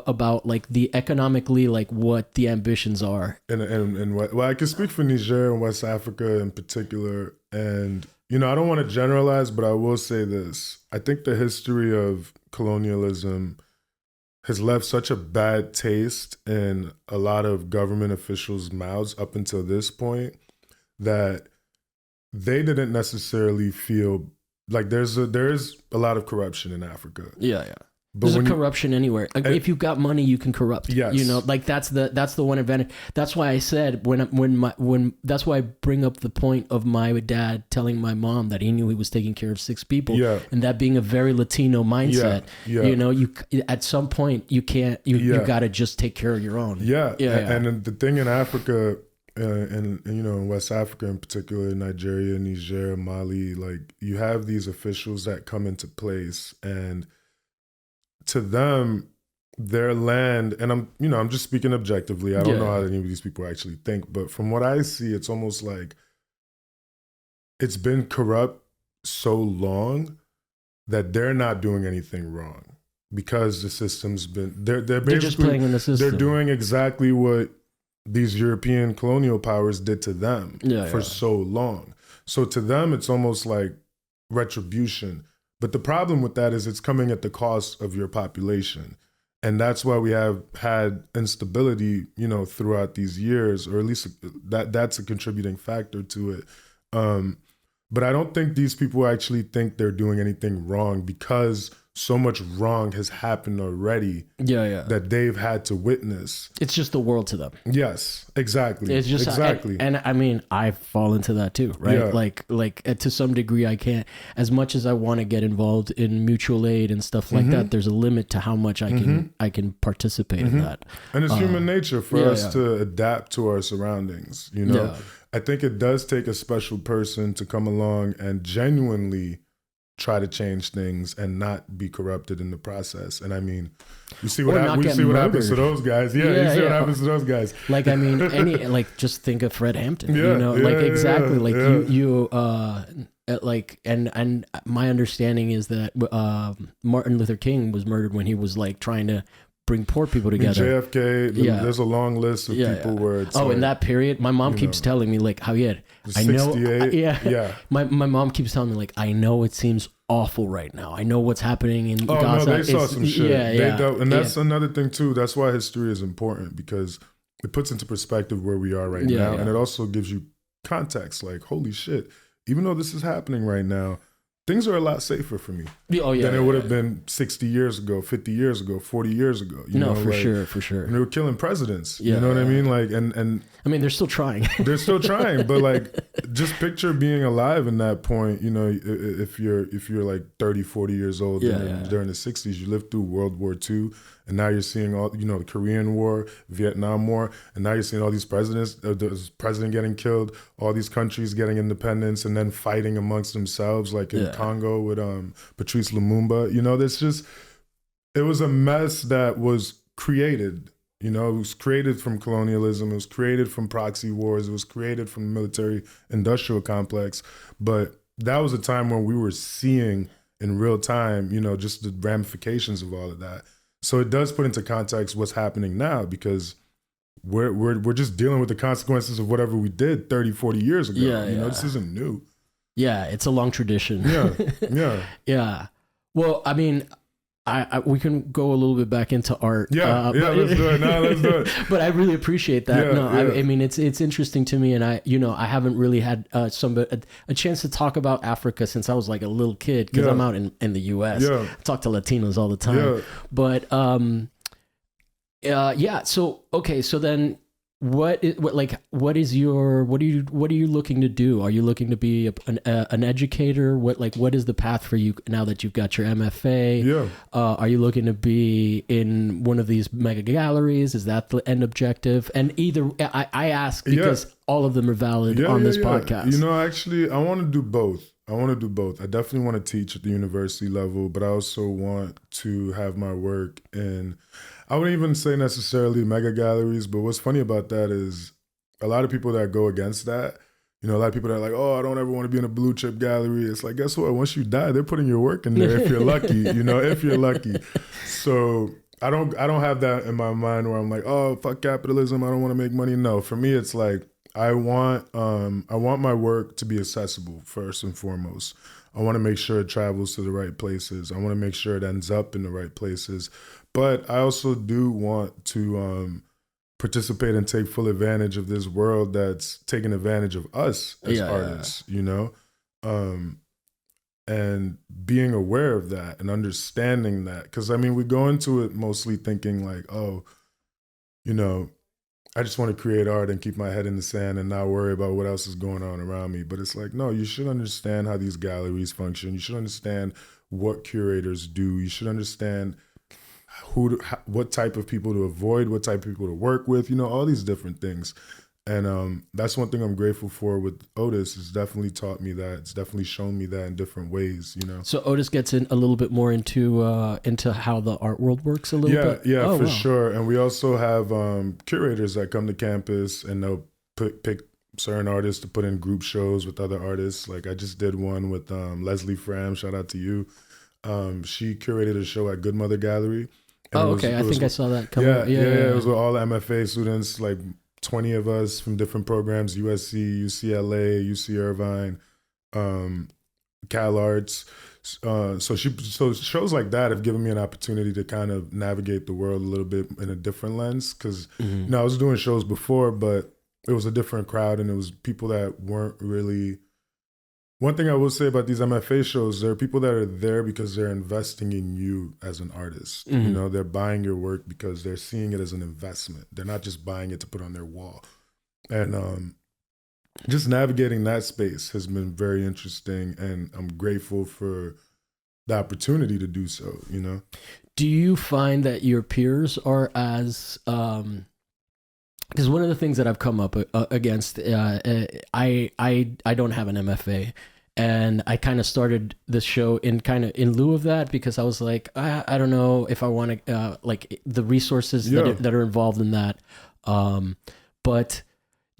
about like the economically, like what the ambitions are. And I can speak for Niger and West Africa in particular. And, I don't want to generalize, but I will say this. I think the history of colonialism has left such a bad taste in a lot of government officials' mouths up until this point that they didn't necessarily feel like there's a lot of corruption in Africa. Yeah. But there's corruption anywhere. If you've got money, you can corrupt. Yes. That's the one advantage. That's why I said when that's why I bring up the point of my dad telling my mom that he knew he was taking care of 6 people, and that being a very Latino mindset. You at some point you can't. You got to just take care of your own. And the thing in Africa. And in West Africa in particular, Nigeria, Niger, Mali, like you have these officials that come into place, and to them, their land, and I'm just speaking objectively. I don't know how any of these people actually think, but from what I see, it's almost like it's been corrupt so long that they're not doing anything wrong because the system's been. They're just playing in the system. They're doing exactly what these European colonial powers did to them for so long. So to them, it's almost like retribution. But the problem with that is it's coming at the cost of your population. And that's why we have had instability, you know, throughout these years, or at least that's a contributing factor to it. But I don't think these people actually think they're doing anything wrong, because so much wrong has happened already that they've had to witness. It's just the world to them. Yes, exactly. It's just exactly. And I mean, I fall into that too, right? Yeah. Like to some degree, I can't, as much as I want to get involved in mutual aid and stuff like that, there's a limit to how much I can participate in that. And it's human nature for us to adapt to our surroundings, you know? I think it does take a special person to come along and genuinely try to change things and not be corrupted in the process. And I mean, you see what happens to those guys. Yeah, you see what happens to those guys. Like, I mean, just think of Fred Hampton. You know, exactly. Like like, and my understanding is that Martin Luther King was murdered when he was like trying to bring poor people together. JFK, there's a long list of people where it's in that period, my mom keeps telling me, like, Javier, I know, my mom keeps telling me, like, I know it seems awful right now. I know what's happening in Gaza. No, they saw some shit. And that's another thing too. That's why history is important, because it puts into perspective where we are right now. And it also gives you context, like, holy shit, even though this is happening right now, things are a lot safer for me than it would have been 60 years ago, 50 years ago, 40 years ago. You know, for sure. And they were killing presidents. You know what I mean? Like, and I mean, they're still trying. They're still trying, but like, just picture being alive in that point. You know, if you're like 30, 40 years old during the 60s, you lived through World War II, and now you're seeing all, you know, the Korean War, Vietnam War, and now you're seeing all these presidents, the president getting killed, all these countries getting independence, and then fighting amongst themselves, like in Congo with Patrice Lumumba. You know, it was a mess that was created. You know, it was created from colonialism. It was created from proxy wars. It was created from the military-industrial complex. But that was a time when we were seeing in real time, you know, just the ramifications of all of that. So it does put into context what's happening now, because we're just dealing with the consequences of whatever we did 30, 40 years ago. You know, this isn't new. Yeah, it's a long tradition. Yeah. Well, I mean, we can go a little bit back into art. Let's do it. No, let's do it. But I really appreciate that. I mean, it's interesting to me, and I haven't really had a chance to talk about Africa since I was like a little kid, because I'm out in the U.S. I talk to Latinos all the time. But so then what are you looking to do? Are you looking to be an educator? What is the path for you now that you've got your MFA? Are you looking to be in one of these mega galleries? Is that the end objective? And I ask because all of them are valid on this podcast. You know, actually, I want to do both. I definitely want to teach at the university level, but I also want to have my work in, I wouldn't even say necessarily mega galleries, but what's funny about that is a lot of people that go against that, you know, a lot of people that are like, oh, I don't ever want to be in a blue chip gallery. It's like, guess what? Once you die, they're putting your work in there if you're lucky, you know, if you're lucky. So I don't have that in my mind where I'm like, oh, fuck capitalism, I don't want to make money. No, for me, it's like, I want my work to be accessible first and foremost. I want to make sure it travels to the right places. I want to make sure it ends up in the right places. But I also do want to participate and take full advantage of this world that's taking advantage of us as artists, you know? And being aware of that and understanding that. Because, I mean, we go into it mostly thinking like, oh, you know, I just want to create art and keep my head in the sand and not worry about what else is going on around me. But it's like, no, you should understand how these galleries function. You should understand what curators do. You should understand what type of people to avoid, what type of people to work with, you know, all these different things. And that's one thing I'm grateful for with Otis. It's definitely taught me that. It's definitely shown me that in different ways, you know. So Otis gets in a little bit more into how the art world works a little bit? Yeah, sure. And we also have curators that come to campus and they'll pick certain artists to put in group shows with other artists. Like I just did one with Leslie Fram, shout out to you. She curated a show at Good Mother Gallery. I think I saw that. Yeah, it was with all the MFA students, like 20 of us from different programs, USC, UCLA, UC Irvine, Cal Arts. So shows like that have given me an opportunity to kind of navigate the world a little bit in a different lens. Because I was doing shows before, but it was a different crowd, and it was people that weren't really. One thing I will say about these MFA shows, there are people that are there because they're investing in you as an artist. You know, they're buying your work because they're seeing it as an investment. They're not just buying it to put on their wall. And just navigating that space has been very interesting, and I'm grateful for the opportunity to do so, you know? Do you find that your peers are as... because one of the things that I've come up against, I don't have an MFA, and I kind of started this show in lieu of that, because I was like, I don't know if I want to like the resources that are involved in that. But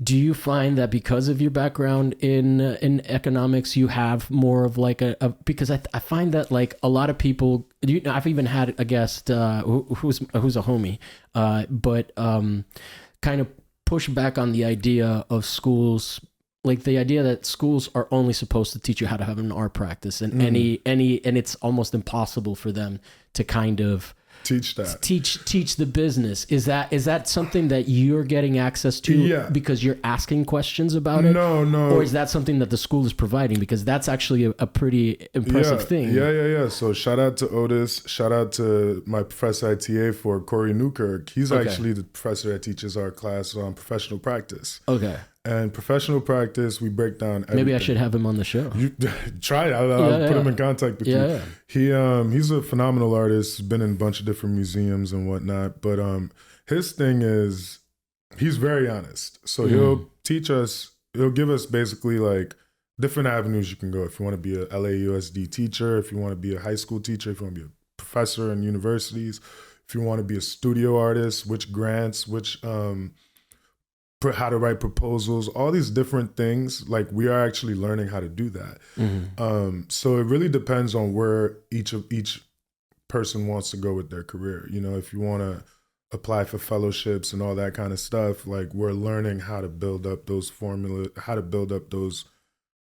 do you find that because of your background in economics, you have more of like because I find that like a lot of people, I've even had a guest who's a homie, but kind of push back on the idea of schools, like the idea that schools are only supposed to teach you how to have an art practice, and and it's almost impossible for them to kind of teach that. Teach the business. Is that something that you're getting access to because you're asking questions about it? No. Or is that something that the school is providing? Because that's actually a pretty impressive thing. Yeah. So shout out to Otis. Shout out to my professor at TA for Corey Newkirk. He's actually the professor that teaches our class on professional practice. Okay. And professional practice, we break down everything. Maybe I should have him on the show. You try it. I'll put him in contact with you. He's a phenomenal artist. He's been in a bunch of different museums and whatnot. But his thing is, he's very honest. So he'll teach us, he'll give us basically like different avenues you can go. If you want to be a LAUSD teacher, if you want to be a high school teacher, if you want to be a professor in universities, if you want to be a studio artist, which grants, which... how to write proposals, all these different things. Like, we are actually learning how to do that. So it really depends on where each person wants to go with their career. You know, if you want to apply for fellowships and all that kind of stuff, like, we're learning how to build up those formulas, how to build up those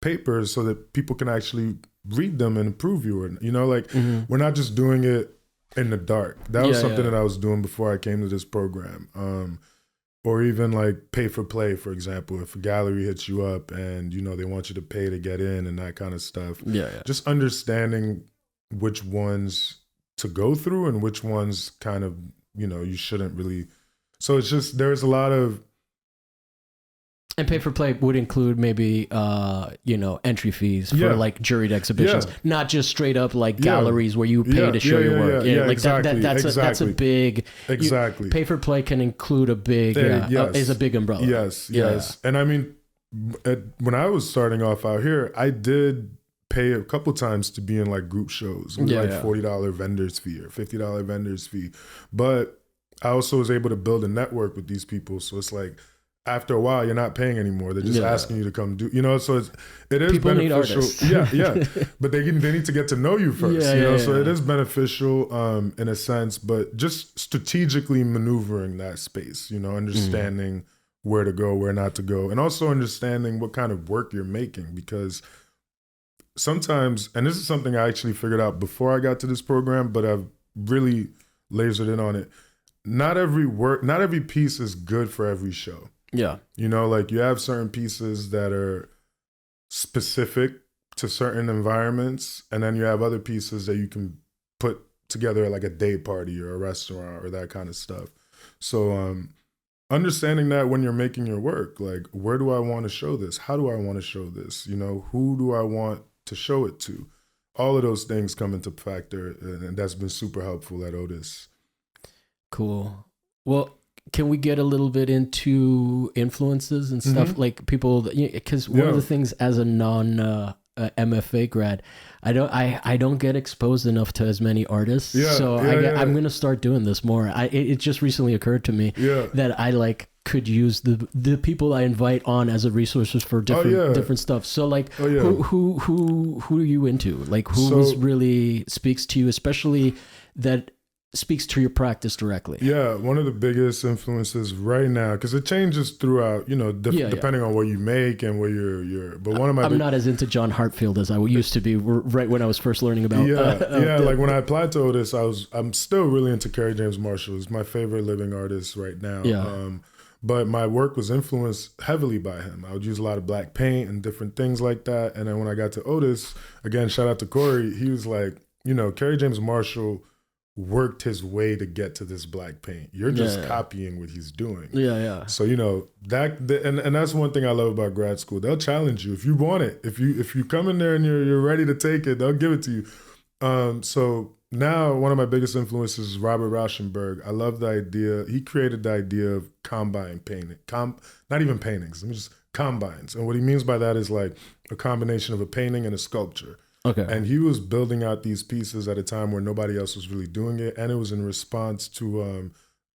papers so that people can actually read them and improve you. You know, like, we're not just doing it in the dark. That was something that I was doing before I came to this program. Or even like pay for play, for example, if a gallery hits you up and, you know, they want you to pay to get in and that kind of stuff. Just understanding which ones to go through and which ones kind of, you know, you shouldn't really. So it's just, there's a lot of. And pay for play would include maybe, entry fees for like juried exhibitions, not just straight up like galleries where you pay to show your work. Like exactly. That's a big. Exactly. Pay for play can include a big, is a big umbrella. Yes. And I mean, when I was starting off out here, I did pay a couple times to be in like group shows. It was like $40 vendor's fee or $50 vendor's fee. But I also was able to build a network with these people. So it's like, after a while, you're not paying anymore. They're just asking you to come do, you know, so it is people beneficial. But they need to get to know you first, so it is beneficial in a sense, but just strategically maneuvering that space, you know, understanding where to go, where not to go, and also understanding what kind of work you're making, because sometimes, and this is something I actually figured out before I got to this program, but I've really lasered in on it. Not every piece is good for every show. Yeah. You know, like, you have certain pieces that are specific to certain environments, and then you have other pieces that you can put together at like a day party or a restaurant or that kind of stuff. So understanding that when you're making your work, like, where do I want to show this? How do I want to show this? You know, who do I want to show it to? All of those things come into factor, and that's been super helpful at Otis. Cool. Well, can we get a little bit into influences and stuff, like people, because one of the things as a non MFA grad, I don't get exposed enough to as many artists. I'm going to start doing this more. It just recently occurred to me that I like could use the people I invite on as a resources for different stuff. So like, who are you into? Like, who really speaks to you, especially that speaks to your practice directly. Yeah, one of the biggest influences right now, because it changes throughout, depending on what you make and where you're. But one of my I'm not as into John Hartfield as I used to be right when I was first learning about. Like when I applied to Otis, I'm still really into Kerry James Marshall. He's my favorite living artist right now. Yeah. But my work was influenced heavily by him. I would use a lot of black paint and different things like that. And then when I got to Otis, again, shout out to Corey, he was like, Kerry James Marshall worked his way to get to this black paint. You're just copying what he's doing. Yeah. So, and that's one thing I love about grad school. They'll challenge you if you want it. If you come in there and you're ready to take it, they'll give it to you. So now one of my biggest influences is Robert Rauschenberg. I love the idea. He created the idea of combine painting. Not even paintings, just combines. And what he means by that is like a combination of a painting and a sculpture. Okay. And he was building out these pieces at a time where nobody else was really doing it. And it was in response to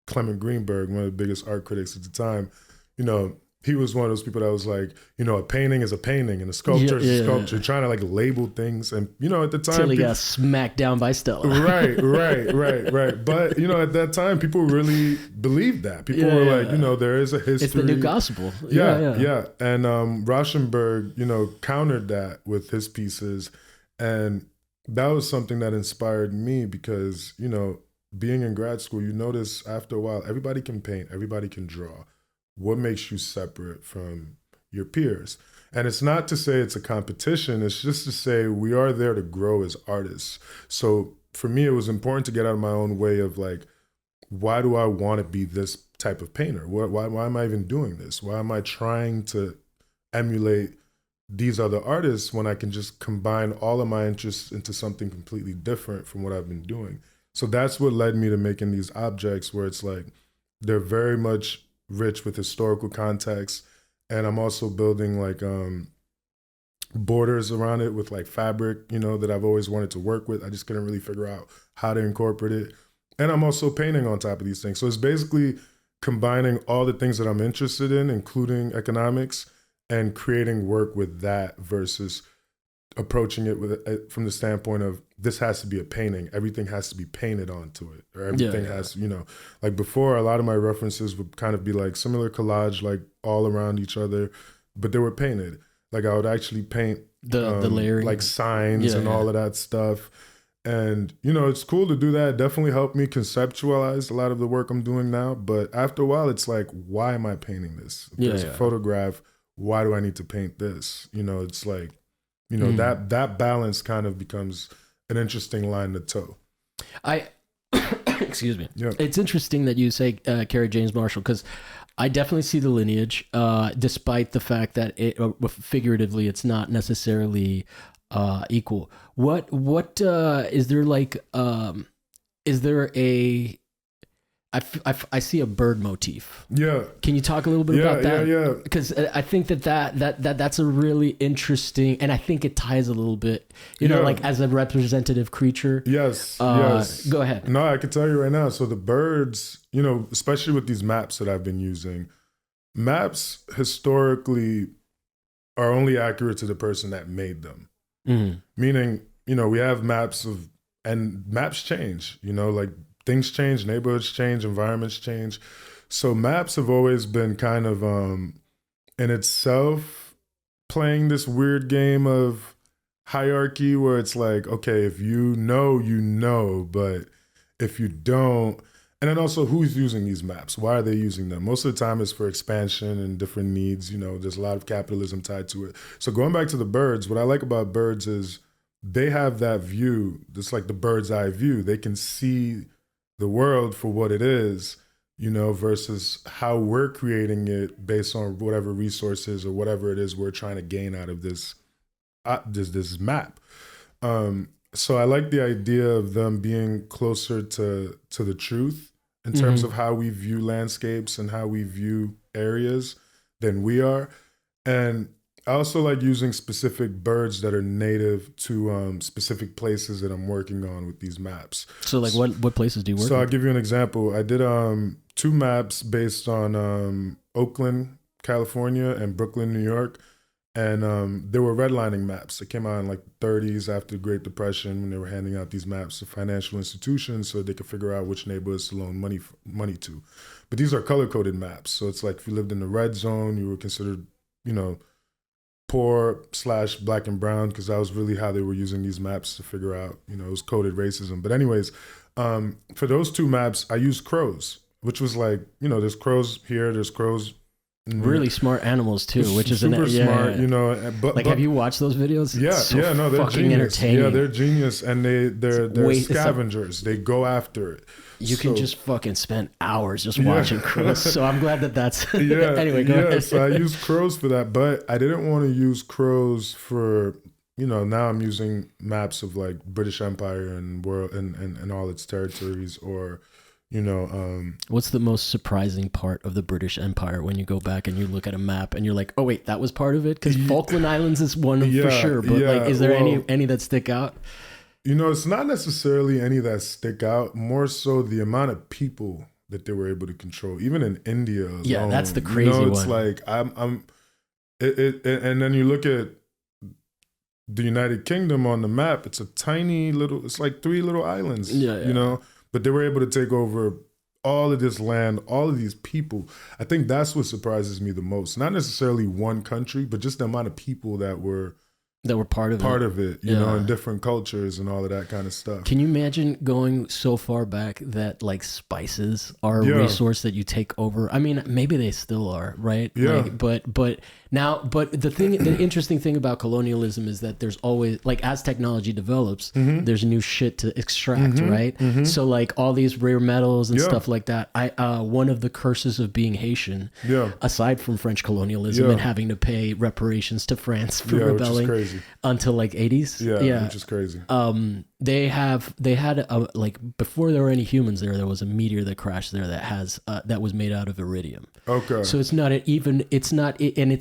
Clement Greenberg, one of the biggest art critics at the time. He was one of those people that was like, a painting is a painting and a sculpture is a sculpture, trying to like label things. And, at the time. Till he got smacked down by Stella. Right. But, at that time, people really believed that. People were like, there is a history. It's the new gospel. Yeah. And Rauschenberg, countered that with his pieces. And that was something that inspired me because, being in grad school, you notice after a while, everybody can paint, everybody can draw. What makes you separate from your peers? And it's not to say it's a competition. It's just to say we are there to grow as artists. So for me, it was important to get out of my own way of like, why do I want to be this type of painter? Why am I even doing this? Why am I trying to emulate these other artists when I can just combine all of my interests into something completely different from what I've been doing? So that's what led me to making these objects where it's like, they're very much rich with historical context. And I'm also building like borders around it with like fabric, that I've always wanted to work with. I just couldn't really figure out how to incorporate it. And I'm also painting on top of these things. So it's basically combining all the things that I'm interested in, including economics, and creating work with that versus approaching it with from the standpoint of this has to be a painting. Everything has to be painted onto it, or everything has, like before, a lot of my references would kind of be like similar collage, like all around each other, but they were painted. Like I would actually paint the layering, like signs and all of that stuff. And, it's cool to do that. It definitely helped me conceptualize a lot of the work I'm doing now. But after a while, it's like, why am I painting this? If there's a photograph, why do I need to paint this? It's like, that balance kind of becomes an interesting line to toe. Excuse me. Yeah. It's interesting that you say Kerry James Marshall, because I definitely see the lineage, despite the fact that figuratively it's not necessarily equal. What is there like? Is there a? I see a bird motif. Yeah. Can you talk a little bit about that? Yeah. Because I think that's a really interesting, and I think it ties a little bit, like as a representative creature. Yes. Go ahead. No, I can tell you right now. So the birds, especially with these maps that I've been using, maps historically are only accurate to the person that made them. Mm-hmm. Meaning, we have maps and maps change, like things change, neighborhoods change, environments change. So maps have always been kind of in itself playing this weird game of hierarchy where it's like, okay, if you know, but if you don't, and then also who's using these maps? Why are they using them? Most of the time it's for expansion and different needs. There's a lot of capitalism tied to it. So going back to the birds, what I like about birds is they have that view, just like the bird's eye view. They can see the world for what it is, versus how we're creating it based on whatever resources or whatever it is we're trying to gain out of this map. So I like the idea of them being closer to the truth in terms of how we view landscapes and how we view areas than we are. And I also like using specific birds that are native to specific places that I'm working on with these maps. So like what places do you work So with? I'll give you an example. I did 2 maps based on Oakland, California and Brooklyn, New York. And there were redlining maps that came out in like the 30s after the Great Depression, when they were handing out these maps to financial institutions so they could figure out which neighborhoods to loan money to. But these are color-coded maps. So it's like if you lived in the red zone, you were considered, poor / black and brown, because that was really how they were using these maps to figure out, it was coded racism. But anyways, for those two maps, I used crows, which was like, there's crows here, there's crows. Really smart animals too, which is super smart, But have you watched those videos? Yeah, no, they're fucking genius. entertaining. Yeah, they're genius, and they're scavengers. They go after it. You can just fucking spend hours just watching crows. So I'm glad that's. Anyway, go ahead. So I used crows for that, but I didn't want to use crows for. Now I'm using maps of like British Empire and world and all its territories, or. What's the most surprising part of the British Empire when you go back and you look at a map and you're like, oh wait, that was part of it? Because Falkland Islands is one for sure, but is there any that stick out? It's not necessarily any that stick out, more so the amount of people that they were able to control, even in India alone. Yeah, that's the crazy one. It's like and then you look at the United Kingdom on the map, it's a tiny little, it's like 3 little islands, but they were able to take over all of this land, all of these people. I think that's what surprises me the most. Not necessarily one country, but just the amount of people that were part of it, and different cultures and all of that kind of stuff. Can you imagine going so far back that like spices are a resource that you take over? I mean, maybe they still are, right? Yeah. But the interesting thing about colonialism is that there's always, like, as technology develops, there's new shit to extract, right? So like all these rare metals and stuff like that. One of the curses of being Haitian, aside from French colonialism and having to pay reparations to France for rebelling. Which is crazy. Until like 80s. Yeah, which is crazy. They had like before there were any humans there was a meteor that crashed there that was made out of iridium. Okay. So it's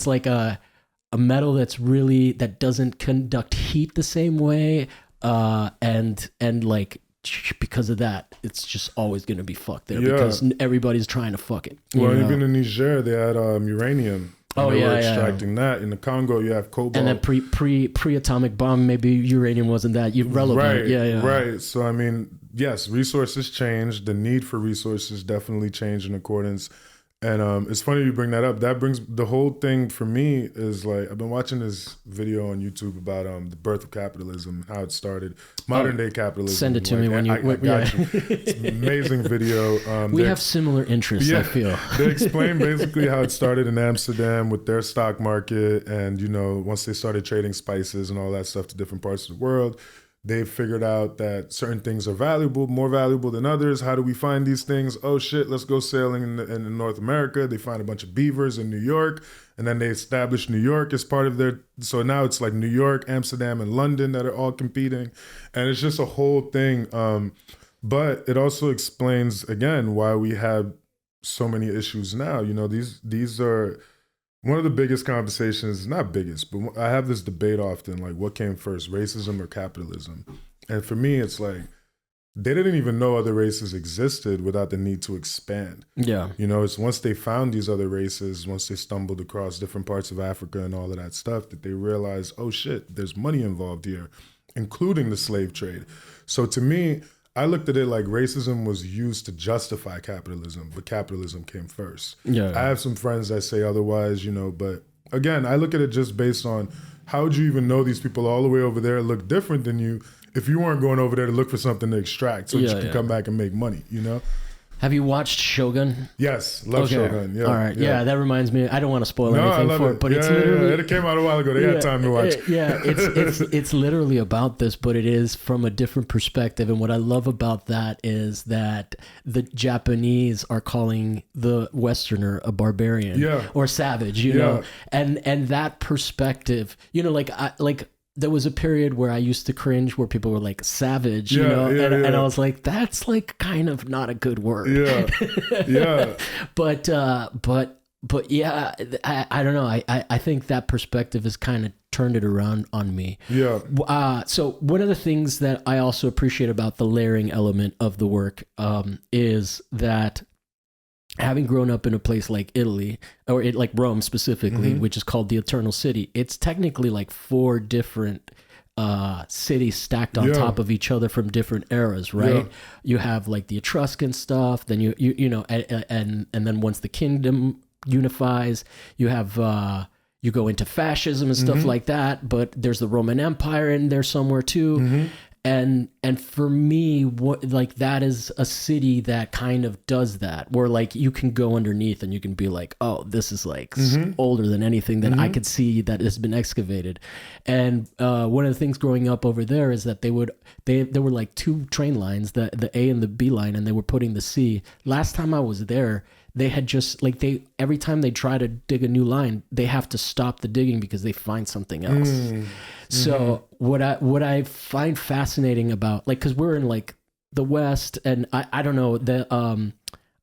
like a metal that doesn't conduct heat the same way, and like because of that, it's just always going to be fucked there because everybody's trying to fuck it. Even in Niger, they had uranium. They were extracting that. In the Congo, you have cobalt. And then pre-atomic bomb, maybe uranium wasn't that relevant. Right. So, I mean, yes, resources changed. The need for resources definitely changed in accordance. And it's funny you bring that up. That brings the whole thing for me is like, I've been watching this video on YouTube about the birth of capitalism, how it started, modern day capitalism. Send it to me when I got you. It's an amazing video. We have similar interests, I feel. They explain basically how it started in Amsterdam with their stock market. And, once they started trading spices and all that stuff to different parts of the world, they figured out that certain things are more valuable than others. How do we find these things? Oh shit, let's go sailing in North America. They find a bunch of beavers in New York, and then they established New York as part of their. So now it's like New York, Amsterdam, and London that are all competing, and it's just a whole thing. But it also explains again why we have so many issues now. These are. One of the biggest conversations, not biggest, but I have this debate often, like what came first, racism or capitalism? And for me, it's like, they didn't even know other races existed without the need to expand. Yeah. It's once they found these other races, once they stumbled across different parts of Africa and all of that stuff, that they realized, oh shit, there's money involved here, including the slave trade. So to me, I looked at it like racism was used to justify capitalism, but capitalism came first. Yeah. I have some friends that say otherwise, but again, I look at it just based on how would you even know these people all the way over there look different than you if you weren't going over there to look for something to extract so that you can come back and make money, Have you watched Shogun? Yes, love Shogun. Yeah, all right. Yeah, that reminds me. I don't want to spoil anything for it, but it's literally. It came out a while ago. They had time to watch. It's literally about this, but it is from a different perspective. And what I love about that is that the Japanese are calling the Westerner a barbarian or savage, you know, and that perspective, there was a period where I used to cringe where people were like savage, and I was like, that's like kind of not a good word. Yeah. But yeah, I don't know. I think that perspective has kind of turned it around on me. Yeah. So one of the things that I also appreciate about the layering element of the work is that having grown up in a place like Italy, or like Rome specifically, which is called the Eternal City, it's technically like 4 different cities stacked on top of each other from different eras, right? You have like the Etruscan stuff, then you know, and then once the kingdom unifies, you have you go into fascism and stuff like that, but there's the Roman Empire in there somewhere too. And for me, what, like, that is a city that kind of does that, where like you can go underneath and you can be like, oh, this is like older than anything that I could see that has been excavated. And one of the things growing up over there is that there were like 2 train lines, the A and the B line, and they were putting the C. Last time I was there, they had just like, every time they try to dig a new line, they have to stop the digging because they find something else. So what I find fascinating about, like, because we're in like the West, and I don't know,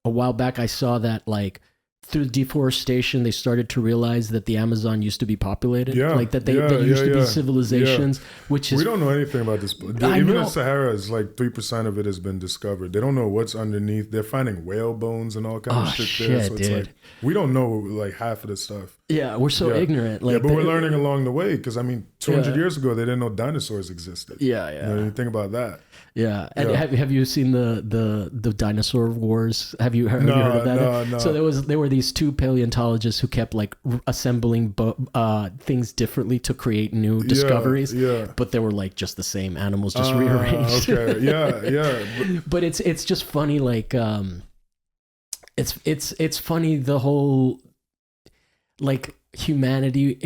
a while back I saw that like through deforestation they started to realize that the Amazon used to be populated, like that there used to be civilizations, which is, we don't know anything about this. Even the Sahara is like 3% of it has been discovered. They don't know what's underneath. They're finding whale bones and all kinds of shit there. So it's like we don't know like half of the stuff. Yeah, we're so ignorant. Like, but we're learning along the way, because I mean, 200 years ago they didn't know dinosaurs existed. You know, you think about that. Yeah, and have you seen the dinosaur wars? Have you heard of that? No. So there were these 2 paleontologists who kept like assembling things differently to create new discoveries. But they were like just the same animals, just rearranged. Okay, but it's just funny, like it's funny, the whole like humanity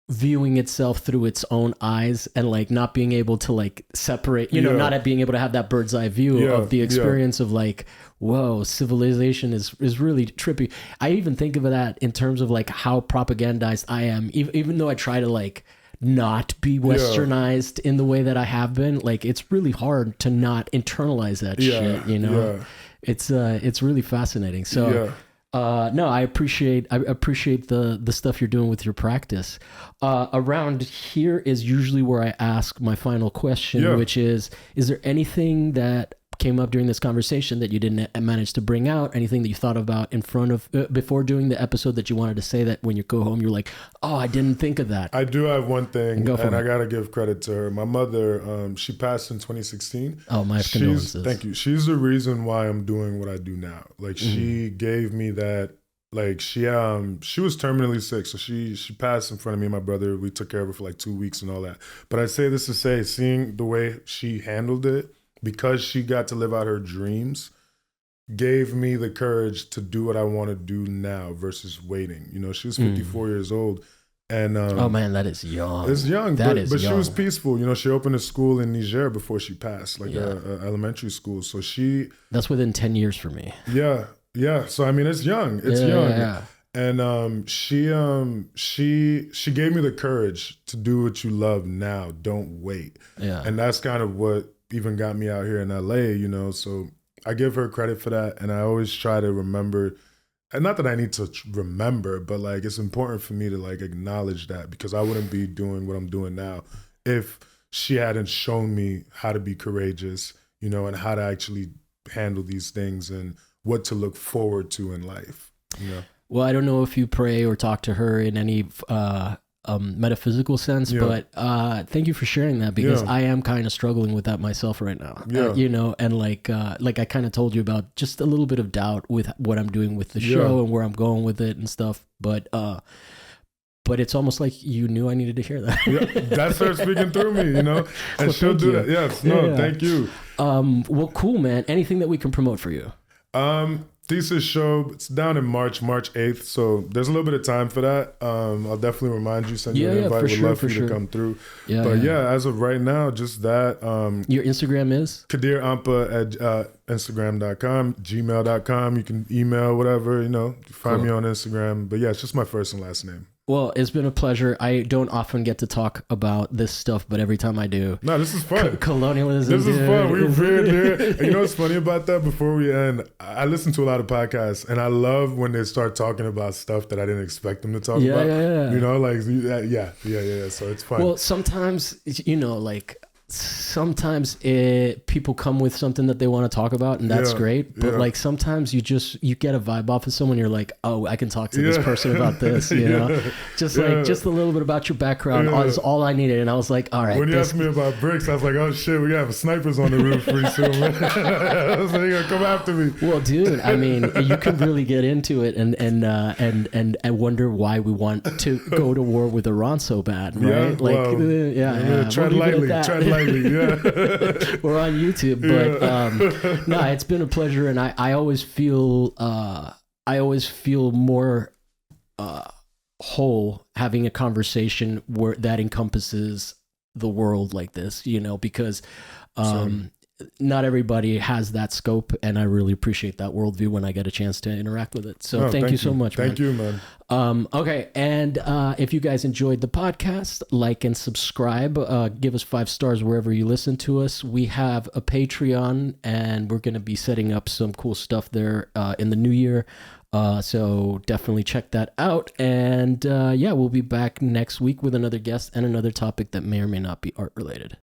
viewing itself through its own eyes, and like not being able to like separate, you know, not being able to have that bird's eye view of the experience of like, whoa, civilization is really trippy. I even think of that in terms of like how propagandized I am, even though I try to like not be westernized in the way that I have been. Like, it's really hard to not internalize that shit, you know? It's really fascinating. So no, I appreciate the stuff you're doing with your practice. Around here is usually where I ask my final question, which is there anything that came up during this conversation that you didn't manage to bring out? Anything that you thought about in front of before doing the episode that you wanted to say, that when you go home you're like, oh, I didn't think of that? I do have one thing, and I gotta give credit to her. My mother, she passed in 2016. Oh, my condolences. Thank you. She's the reason why I'm doing what I do now. Like, she gave me that. Like, she was terminally sick, so she passed in front of me and my brother. We took care of her for like 2 weeks and all that. But I say this to say, seeing the way she handled it, because she got to live out her dreams, gave me the courage to do what I want to do now versus waiting. You know, she was 54 years old. And oh man, that is young. It's young, but she was peaceful. You know, she opened a school in Niger before she passed, like a elementary school. So that's within 10 years for me. Yeah. So I mean, it's young. It's young. Yeah. And she gave me the courage to do what you love now. Don't wait. Yeah. And that's kind of what even got me out here in LA, you know. So I give her credit for that, and I always try to remember, and not that I need to remember, but like, it's important for me to like acknowledge that, because I wouldn't be doing what I'm doing now if she hadn't shown me how to be courageous, you know, and how to actually handle these things and what to look forward to in life, you know. Well, I don't know if you pray or talk to her in any metaphysical sense, but thank you for sharing that, because I am kind of struggling with that myself right now. You know, and like I kind of told you about, just a little bit of doubt with what I'm doing with the show and where I'm going with it and stuff. But it's almost like you knew I needed to hear that. That's her speaking through me, you know, and well, she'll do that. Yes, no, thank you. Well, cool, man. Anything that we can promote for you? Thesis show, it's down in March 8th, so there's a little bit of time for that. I'll definitely remind you, send you an invite. Would love for you to come through. But as of right now, just that. Your Instagram is? Kader Ampka at Instagram.com, gmail.com. You can email, whatever, you know, find me on Instagram. But yeah, it's just my first and last name. Well, it's been a pleasure. I don't often get to talk about this stuff, but every time I do. No, this is fun. Colonialism. This is fun. We're weird here. And you know what's funny about that? Before we end, I listen to a lot of podcasts, and I love when they start talking about stuff that I didn't expect them to talk about. Yeah. You know, like, yeah. So it's fun. Well, sometimes, you know, like, sometimes people come with something that they want to talk about, and that's great. But like sometimes you get a vibe off of someone. You're like, oh, I can talk to this person about this. You know, just a little bit about your background is all I needed. And I was like, all right. When you asked me about BRICS, I was like, oh shit, we have snipers on the roof pretty soon. I was like, you're gonna come after me. Well, dude, I mean, you can really get into it and wonder why we want to go to war with Iran so bad, right? Tread lightly. Yeah. We're on YouTube, but no, it's been a pleasure, and I always feel more whole having a conversation that encompasses the world like this, you know, because not everybody has that scope, and I really appreciate that worldview when I get a chance to interact with it. So thank you so much, man. Thank you, man. Okay, and if you guys enjoyed the podcast, like and subscribe. Give us 5 stars wherever you listen to us. We have a Patreon, and we're going to be setting up some cool stuff there in the new year. So definitely check that out. And we'll be back next week with another guest and another topic that may or may not be art related.